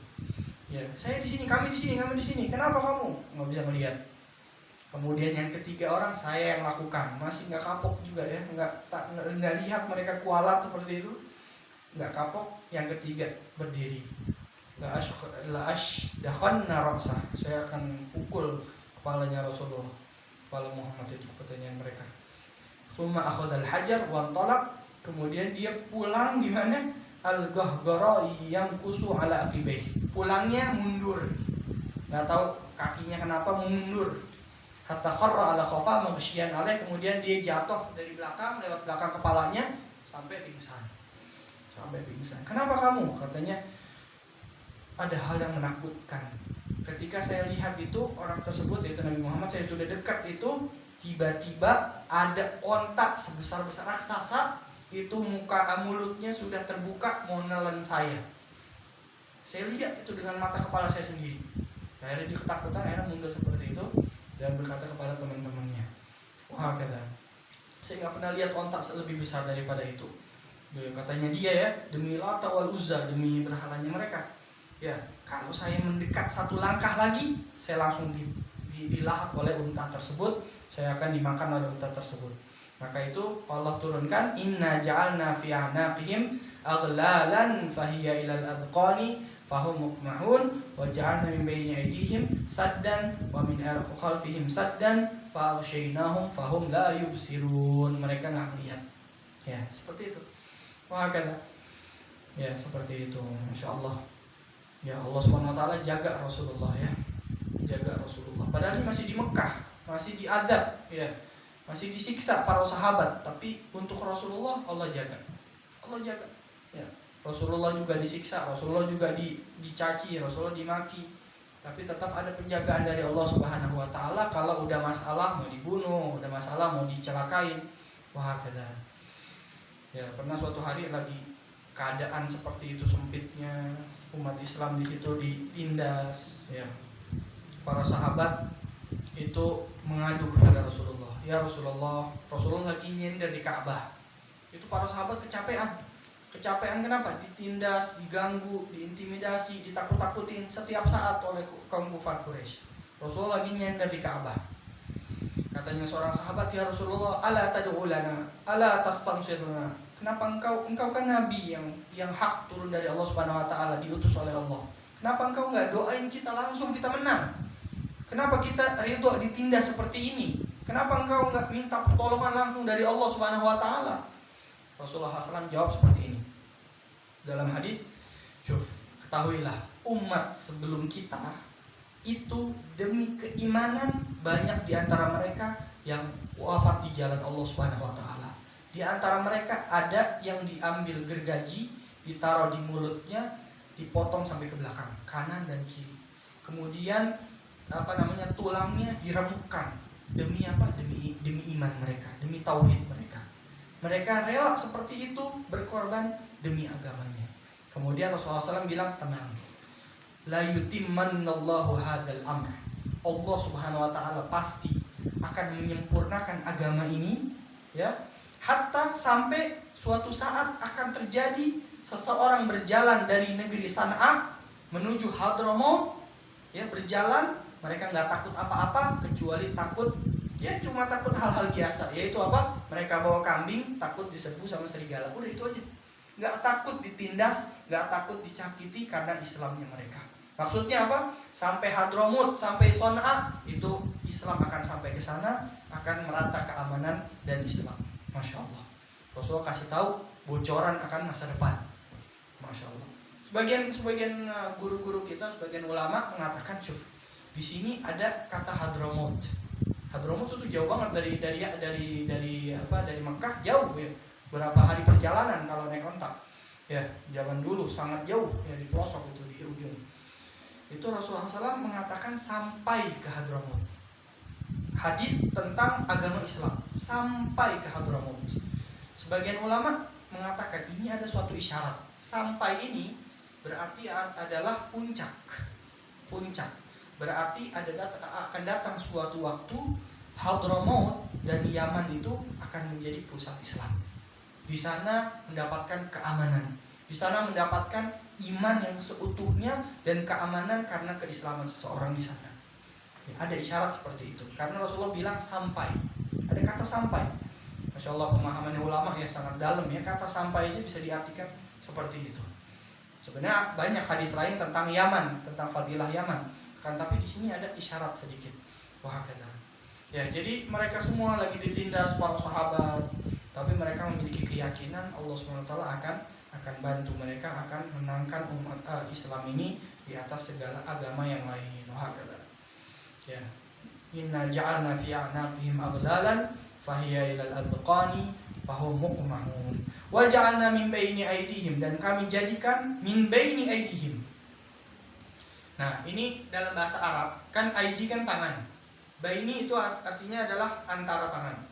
Ya, saya di sini, kami di sini. Kenapa kamu? Nggak bisa melihat. Kemudian yang ketiga orang, saya yang lakukan, masih nggak kapok juga, ya, nggak lihat mereka kualat seperti itu, nggak kapok. Yang ketiga berdiri, la ashdakhanna ra'sah, saya akan pukul kepalanya Rasulullah, kepala Muhammad itu, katanya mereka. Tsumma akhadhal hajar wa antalaq, kemudian dia pulang gimana? Al-ghahghara yang kusu ala aqibaih, pulangnya mundur, nggak tahu kakinya kenapa mundur. Hatta kharra ala khafa maghsyian alaih, kemudian dia jatuh dari belakang, lewat belakang kepalanya sampai pingsan. Kenapa kamu? Katanya ada hal yang menakutkan. Ketika saya lihat itu orang tersebut, yaitu Nabi Muhammad, saya sudah dekat itu, tiba-tiba ada onta sebesar-besar raksasa, itu mulutnya sudah terbuka mau nelen saya. Saya lihat itu dengan mata kepala saya sendiri. Akhirnya dia ketakutan, akhirnya mundur seperti itu dan berkata kepada teman-temannya, wah, kata, saya nggak pernah lihat ontak lebih besar daripada itu. Katanya dia, ya, demi Lata wal Uzza, demi berhalanya mereka. Ya, kalau saya mendekat satu langkah lagi, saya langsung dilahap oleh unta tersebut, saya akan dimakan oleh unta tersebut. Maka itu Allah turunkan, inna ja'alna fi a'naqihim aghlalan fahiya ilal adqani fahum muqmahun wa ja'alna min bayni aydihim saddan wa min khalfihim saddan fa aghshaynahum fahum la yubsirun. Mereka enggak melihat. Ya, seperti itu. Wah, kata. Ya, seperti itu. Masyaallah. Ya, Allah Subhanahu wa taala jaga Rasulullah, ya. Jaga Rasulullah. Padahal ini masih di Mekah, masih diadab, ya. Masih disiksa para sahabat, tapi untuk Rasulullah Allah jaga. Allah jaga. Ya. Rasulullah juga disiksa, Rasulullah juga dicaci, Rasulullah dimaki. Tapi tetap ada penjagaan dari Allah Subhanahu wa taala. Kalau udah masalah mau dibunuh, udah masalah mau dicelakain. Wah, kata. Ya, pernah suatu hari lagi keadaan seperti itu, sempitnya umat Islam di situ ditindas, ya. Para sahabat itu mengadu kepada Rasulullah. Ya Rasulullah lagi nyender di Ka'bah. Itu para sahabat kecapean. Kecapean kenapa? Ditindas, diganggu, diintimidasi, ditakut-takutin setiap saat oleh kaum kufar Quraisy. Rasulullah lagi nyender di Ka'bah. Katanya seorang sahabat, ya Rasulullah, ala tad'u lana, ala tastansir lana. Kenapa engkau kan nabi yang hak turun dari Allah Subhanahu wa taala, diutus oleh Allah. Kenapa engkau enggak doain kita langsung kita menang? Kenapa kita ridho ditindas seperti ini? Kenapa engkau enggak minta pertolongan langsung dari Allah Subhanahu wa taala? Rasulullah SAW jawab seperti ini dalam hadis, ketahuilah umat sebelum kita itu demi keimanan banyak di antara mereka yang wafat di jalan Allah Subhanahu wa taala. Di antara mereka ada yang diambil gergaji, ditaruh di mulutnya, dipotong sampai ke belakang, kanan dan kiri. Kemudian tulangnya diremukkan. Demi apa? Demi iman mereka, demi tauhid mereka. Mereka rela seperti itu berkorban demi agamanya. Kemudian Rasulullah SAW bilang, tenang, la yutimmannallahu hadzal amr. Allah Subhanahu wa taala pasti akan menyempurnakan agama ini, ya. Hatta sampai suatu saat akan terjadi seseorang berjalan dari negeri San'a menuju Hadramaut, ya, berjalan, mereka nggak takut apa-apa kecuali takut, ya, cuma takut hal-hal biasa, yaitu apa? Mereka bawa kambing, takut diserbu sama serigala. Udah itu aja. Nggak takut ditindas, nggak takut dicakiti karena Islamnya mereka. Maksudnya apa? Sampai Hadramaut, sampai San'a, itu Islam akan sampai ke sana, akan merata keamanan dan Islam. Masya Allah. Rasulullah kasih tahu bocoran akan masa depan. Masya Allah. Sebagian guru-guru kita, sebagian ulama mengatakan, di sini ada kata Hadramaut. Hadramaut itu jauh banget dari Mekah, jauh ya. Berapa hari perjalanan kalau naik onta. Ya, zaman dulu sangat jauh ya, di pelosok itu, di ujung. Itu Rasulullah SAW mengatakan sampai ke Hadramaut. Hadis tentang agama Islam sampai ke Hadramaut. Sebagian ulama mengatakan ini ada suatu isyarat. Sampai ini berarti adalah puncak. Berarti akan datang suatu waktu Hadramaut dan Yaman itu akan menjadi pusat Islam. Di sana mendapatkan keamanan. Di sana mendapatkan iman yang seutuhnya dan keamanan karena keislaman seseorang di sana. Ya, ada isyarat seperti itu. Karena Rasulullah bilang sampai. Ada kata sampai. Masya Allah, pemahamannya ulama ya sangat dalam ya. Kata sampai itu bisa diartikan seperti itu. Sebenarnya banyak hadis lain tentang Yaman, tentang fadilah Yaman. Kan tapi di sini ada isyarat sedikit. Wah, kata. Ya, jadi mereka semua lagi ditindas para sahabat, tapi mereka memiliki keyakinan Allah SWT akan bantu mereka, akan menangkan umat Islam ini di atas segala agama yang lain. Wah, kata. Ya. Inna ja'alna fi a'naqihim aghlalan fahiya ilal adqani fahum muqmahun. Wa ja'alna min baini aydihim, dan kami jadikan min baini aydihim. Nah, ini dalam bahasa Arab kan aidi kan tangan. Baini itu artinya adalah antara tangan.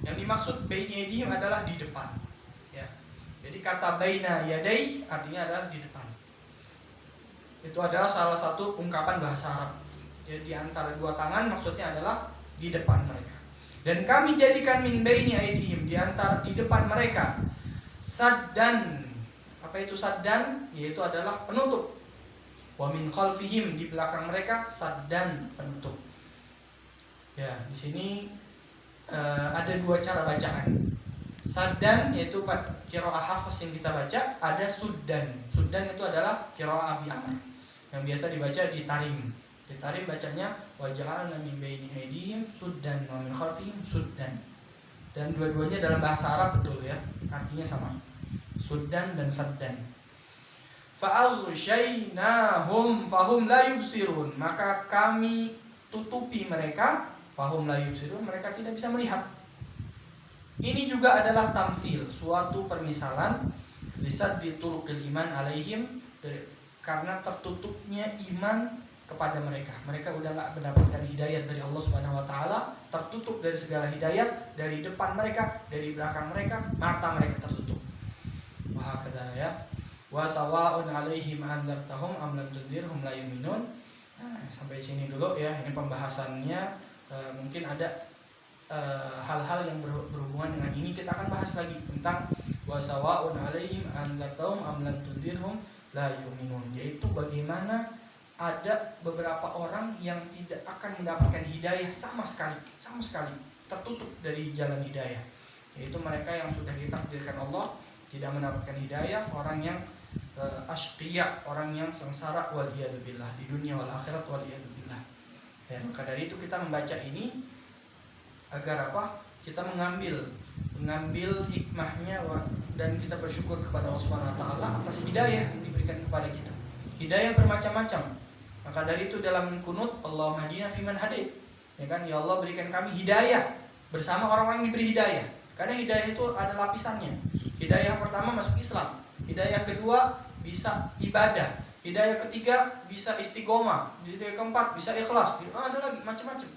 Yang dimaksud baini aydihim adalah di depan. Ya. Jadi kata baina yadai artinya adalah di depan. Itu adalah salah satu ungkapan bahasa Arab. Jadi di antara dua tangan maksudnya adalah di depan mereka. Dan kami jadikan min baini aydihim, di depan mereka saddan. Apa itu saddan? Yaitu adalah penutup. Wa min khalfihim, di belakang mereka saddan, penutup. Ya, di sini ada dua cara bacaan. Saddan yaitu qiraah Hafs yang kita baca, ada suddan. Suddan itu adalah qiraah Abi Amr yang biasa dibaca di Tarim. Di Tarim bacanya wa ja'alna min baini aydihim suddan wa min khalfihim suddan. Dan dua-duanya dalam bahasa Arab betul ya, artinya sama. Suddan dan saddan. Fa'aghshaynahum fahum la yubsirun, maka kami tutupi mereka, fahum la yubsirun, mereka tidak bisa melihat. Ini juga adalah tamtsil, suatu permisalan lisaddi turuqil iman alaihim, karena tertutupnya iman kepada mereka. Mereka udah nggak mendapatkan hidayah dari Allah Subhanahu wa taala, tertutup dari segala hidayah, dari depan mereka, dari belakang mereka, mata mereka tertutup. Wah, kata ya. Wa sawa'un 'alaihim anzartahum am lam tundirhum la yu'minun. Nah, sampai sini dulu ya. Ini pembahasannya, mungkin ada hal-hal yang berhubungan dengan ini kita akan bahas lagi tentang wa sawa'un 'alaihim anzartahum am lam tundirhum la yu'minun, yaitu bagaimana ada beberapa orang yang tidak akan mendapatkan hidayah sama sekali, tertutup dari jalan hidayah, yaitu mereka yang sudah ditakdirkan Allah tidak mendapatkan hidayah, orang yang asyqiya, orang yang sengsara waliyadzubillah di dunia wal akhirat waliyadzubillah. Ya, maka dari itu kita membaca ini agar apa? Kita mengambil hikmahnya dan kita bersyukur kepada Allah Subhanahu wa taala atas hidayah yang diberikan kepada kita. Hidayah bermacam-macam. Maka dari itu dalam kunut, Allahumma hadina fiman hadait. Ya kan, ya Allah berikan kami hidayah bersama orang-orang yang diberi hidayah. Karena hidayah itu ada lapisannya. Hidayah pertama masuk Islam. Hidayah kedua bisa ibadah. Hidayah ketiga bisa istiqomah. Hidayah keempat bisa ikhlas. Ada lagi macam-macam.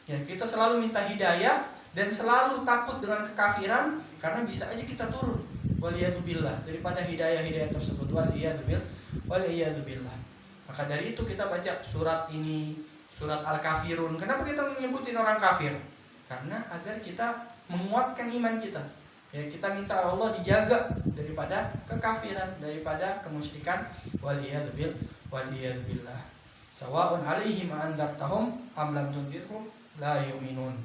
Ya, kita selalu minta hidayah dan selalu takut dengan kekafiran karena bisa aja kita turun. Waliyadzubillah, daripada hidayah-hidayah tersebut. Waliyadzubillah. Maka dari itu kita baca surat ini, surat Al-Kafirun. Kenapa kita menyebutin orang kafir? Karena agar kita menguatkan iman kita. Ya, kita minta Allah dijaga daripada kekafiran, daripada kemusyrikan. Waliyadzubillah. Sawa'un 'alaihim andartahum am lam tunzirhum la yu'minun.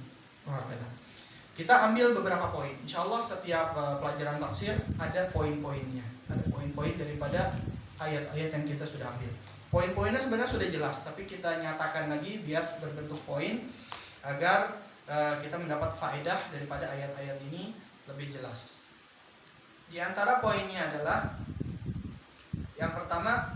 Kita ambil beberapa poin. Insyaallah setiap pelajaran tafsir ada poin-poinnya. Ada poin-poin daripada ayat-ayat yang kita sudah ambil. Poin-poinnya sebenarnya sudah jelas, tapi kita nyatakan lagi biar berbentuk poin agar kita mendapat faedah daripada ayat-ayat ini lebih jelas. Di antara poinnya adalah yang pertama,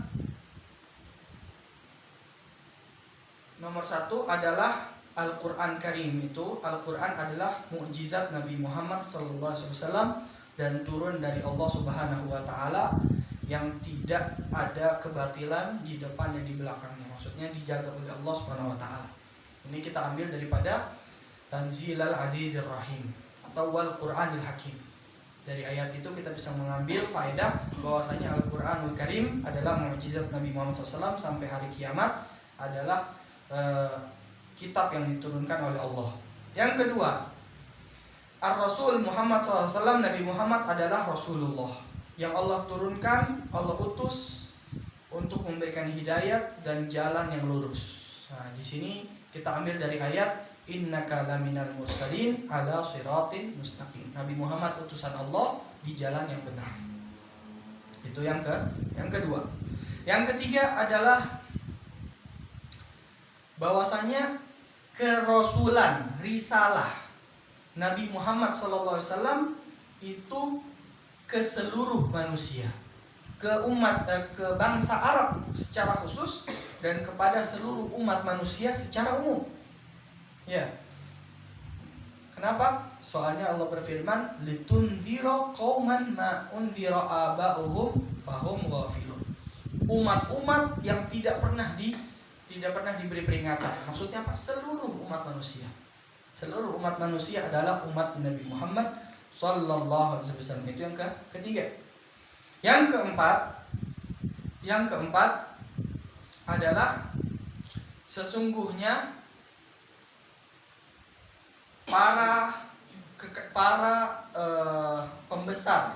nomor 1 adalah Al-Quran Karim. Itu Al-Quran adalah mukjizat Nabi Muhammad SAW dan turun dari Allah Subhanahu wa taala yang tidak ada kebatilan di depan dan di belakangnya. Maksudnya dijaga oleh Allah Subhanahu wa taala. Ini kita ambil daripada Tanzilal Azizir Rahim atau Wal Quranil Hakim. Dari ayat itu kita bisa mengambil faedah bahwasanya Al-Quranul Karim adalah mukjizat Nabi Muhammad SAW sampai hari kiamat, adalah kitab yang diturunkan oleh Allah. Yang kedua, Ar-Rasul Muhammad SAW, Nabi Muhammad adalah Rasulullah yang Allah turunkan, Allah utus untuk memberikan hidayat dan jalan yang lurus. Nah, di sini kita ambil dari ayat innaka laminal mursalin ala siratin mustaqim. Nabi Muhammad utusan Allah di jalan yang benar. Itu yang kedua. Yang ketiga adalah bahwasanya kerasulan, risalah Nabi Muhammad SAW itu ke seluruh manusia, ke bangsa Arab secara khusus dan kepada seluruh umat manusia secara umum. Ya. Kenapa? Soalnya Allah berfirman, litunzira qauman ma unzira aba'uhum fahum ghafilun. Umat-umat yang tidak pernah diberi peringatan. Maksudnya apa? Seluruh umat manusia. Seluruh umat manusia adalah umat Nabi Muhammad sallallahu alaihi wasallam. Itu yang ketiga. Yang keempat adalah sesungguhnya para pembesar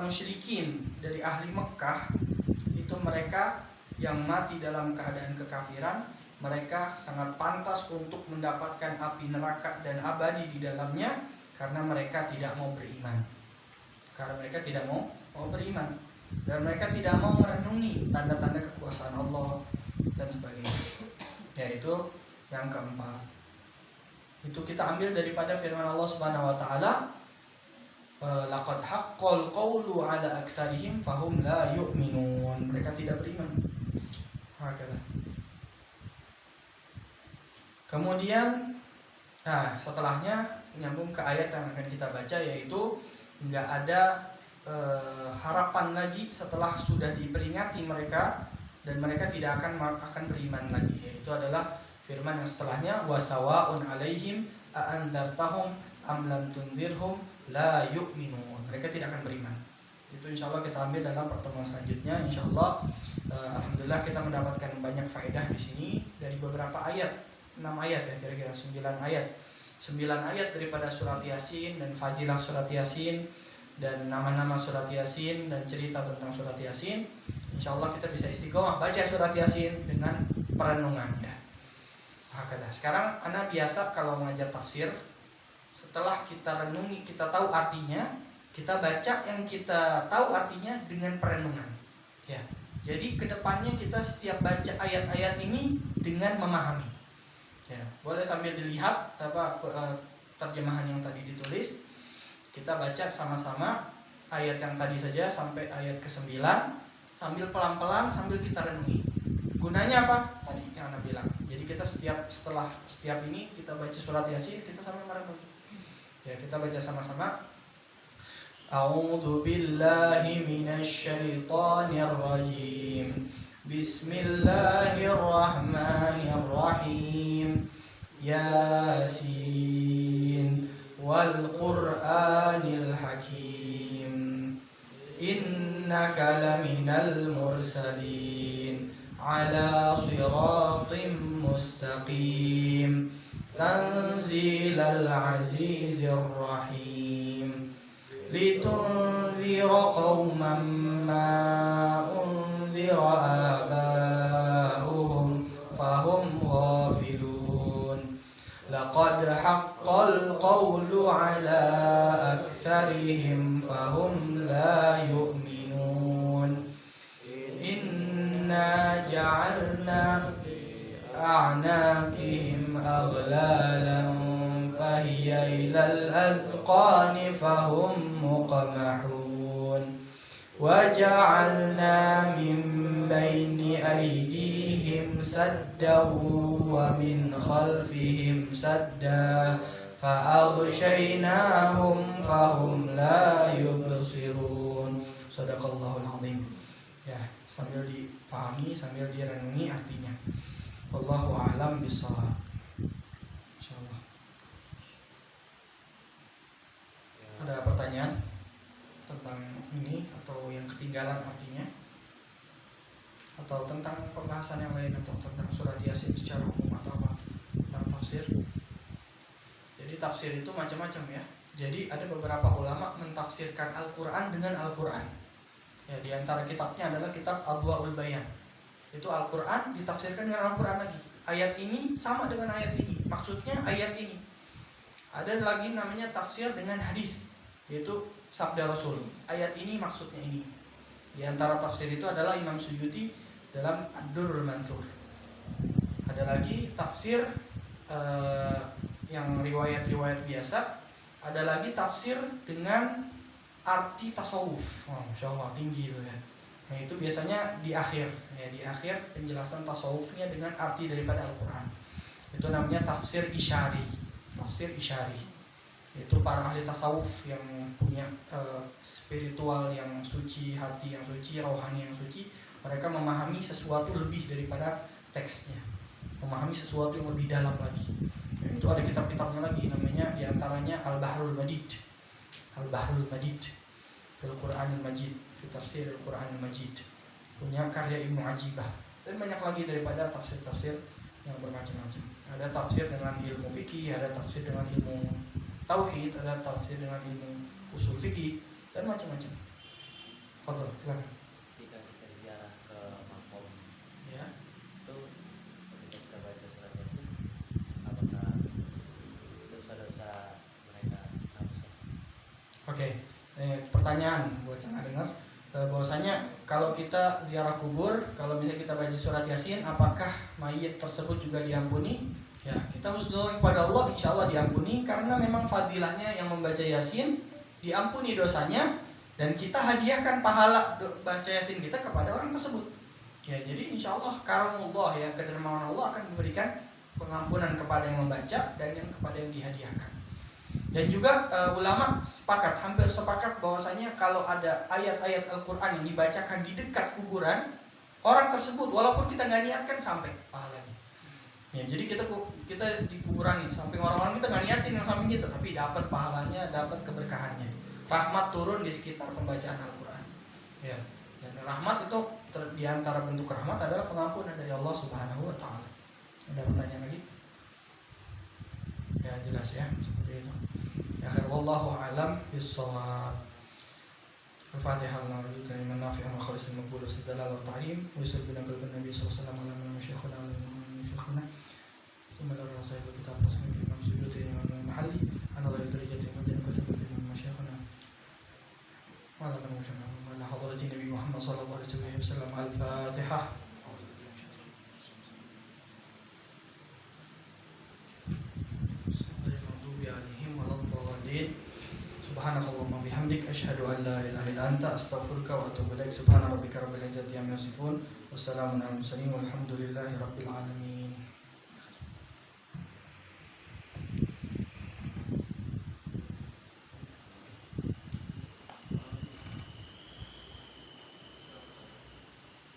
musyrikin dari ahli Mekah itu mereka yang mati dalam keadaan kekafiran, mereka sangat pantas untuk mendapatkan api neraka dan abadi di dalamnya karena mereka tidak mau beriman. Karena mereka tidak mau beriman dan mereka tidak mau merenungi tanda-tanda kekuasaan Allah dan sebagainya. Yaitu yang keempat. Itu kita ambil daripada firman Allah Subhanahu wa taala, laqad haqqal qawlu ala aktsarihim fahum la yu'minun. Mereka tidak beriman. Kemudian setelahnya nyambung ke ayat yang akan kita baca, yaitu enggak ada harapan lagi setelah sudah diperingati mereka dan mereka tidak akan beriman lagi. Yaitu adalah firman yang setelahnya, wasawa'un alaihim a'andartahum am lam tunzirhum la yu'minun. Mereka tidak akan beriman. Itu insyaallah kita ambil dalam pertemuan selanjutnya. Insyaallah alhamdulillah kita mendapatkan banyak faedah di sini dari beberapa ayat. 6 ayat ya, kira-kira 9 ayat. 9 ayat daripada surat Yasin dan fadilah surat Yasin dan nama-nama surat Yasin dan cerita tentang surat Yasin. Insyaallah kita bisa istiqomah baca surat Yasin dengan perenungan ya. Sekarang anak biasa kalau mengajar tafsir, setelah kita renungi, kita tahu artinya, kita baca yang kita tahu artinya dengan perenungan. Ya. Jadi kedepannya kita setiap baca ayat-ayat ini dengan memahami. Ya. Boleh sambil dilihat terjemahan yang tadi ditulis. Kita baca sama-sama ayat yang tadi saja sampai ayat ke-9 sambil pelan-pelan sambil kita renungi. Gunanya apa? Tadi yang Anda bilang. Jadi kita setelah setiap ini kita baca surat Yasin, kita sambil merenungi. Ya, kita baca sama-sama. A'udzu billahi minasy syaithanir rajim. Bismillahirrahmanirrahim. Yasin wal Qur'anil Hakim. Innaka laminal mursalin ala siratim mustaqim. Tanzilal azizir rahim. Litunzira qauman ma unzira aba'uhum fahum ghafilun. Laqad haqqal qawlu ala aktsarihim fahum la yu'minun. Inna ja'alna a'naqihim aghlalan fahiya ilal adqani fahum muqamahun. Waja'alna min baini aydihim saddan wa min khalfihim sadda fa'aghshaynahum fahum la yubsirun. Shadaqallahul azim. Ya, sambil difahami, sambil direnungi artinya. Wallahu a'lam bishawab. Insyaallah. Ada pertanyaan tentang ini atau yang ketinggalan artinya? Atau tentang pembahasan yang lain atau tentang surat Yasin secara umum atau apa? Tentang tafsir. Jadi tafsir itu macam-macam ya. Jadi ada beberapa ulama mentafsirkan Al-Qur'an dengan Al-Qur'an. Ya, di antara kitabnya adalah kitab Adwaul Bayan. Itu Al-Qur'an ditafsirkan dengan Al-Qur'an lagi. Ayat ini sama dengan ayat ini. Maksudnya ayat ini. Ada lagi namanya tafsir dengan hadis, yaitu sabda Rasul. Ayat ini maksudnya ini. Di antara tafsir itu adalah Imam Suyuti dalam Ad-Durrul Mansur. Ada lagi tafsir yang riwayat-riwayat biasa. Ada lagi tafsir dengan arti tasawuf. Masya Allah, tinggi itu ya. Nah, itu biasanya di akhir. Ya, di akhir penjelasan tasawufnya dengan arti daripada Al-Quran. Itu namanya tafsir isyari. Tafsir isyari. Itu para ahli tasawuf yang punya spiritual yang suci, hati yang suci, rohani yang suci. Mereka memahami sesuatu lebih daripada teksnya. Memahami sesuatu yang lebih dalam lagi. Ya, itu ada kitab-kitabnya lagi, namanya diantaranya Al-Bahrul Madid. Al-Bahrul Madid fil Qur'anil Majid, fi tafsir Al-Qur'anil Majid, punya karya Ibnu Ajibah. Dan banyak lagi daripada tafsir-tafsir yang bermacam-macam. Ada tafsir dengan ilmu fikih, ada tafsir dengan ilmu tauhid, ada tafsir dengan ilmu usul fikih, dan macam-macam. Fadhil, silakan. Jika kita ziarah ke makom, Ya. itu ketika kita baca surat Yasin, apakah dosa-dosa mereka hapus? Oke. Pertanyaan buat yang dengar, bahwasanya kalau kita ziarah kubur, kalau misalnya kita baca surat Yasin, apakah mayit tersebut juga diampuni? Ya, kita husnuzon kepada Allah, insya Allah diampuni, karena memang fadilahnya yang membaca Yasin diampuni dosanya, dan kita hadiahkan pahala baca Yasin kita kepada orang tersebut. Ya, jadi insya Allah karamullah, ya, kedermawanan Allah akan memberikan pengampunan kepada yang membaca dan yang kepada yang dihadiahkan. Dan juga ulama sepakat, hampir sepakat bahwasanya kalau ada ayat-ayat Al-Quran yang dibacakan di dekat kuburan, orang tersebut walaupun kita nggak niatkan sampai pahalanya. Ya, jadi kita di kuburan nih, samping orang-orang kita nggak niatin yang samping kita, tapi dapat pahalanya, dapat keberkahannya. Rahmat turun di sekitar pembacaan Al-Quran. Ya, dan rahmat itu di antara bentuk rahmat adalah pengampunan dari Allah Subhanahu Wa Taala. Ada pertanyaan lagi? Ya, jelas ya, seperti itu. Akhir wallahu a'lam bis-shawab. Al-Fatihah. Alhamdulillah liman nafi'an wa khalisul maqbul sadalal wa ta'lim wa yusuf bin qalbin nabi sallallahu alaihi wasallam ala masyayikhuna wa masyayikhuna summa la rasul kitab muslim imam suyuti imam mahalli ana la yudriyati majdan kasab min masyayikhuna wa ala masyayikhuna wa ala hadratin nabi Muhammad sallallahu alaihi wasallam. Al-Fatihah. Subhanallah. Subhanakallahumma bihamdik asyhadu an la ilaha illa anta astaghfiruka wa atubu ilaik. Subhana rabbika rabbil izzati amma yasifun. Wassalamu alal mursalin walhamdulillahi rabbil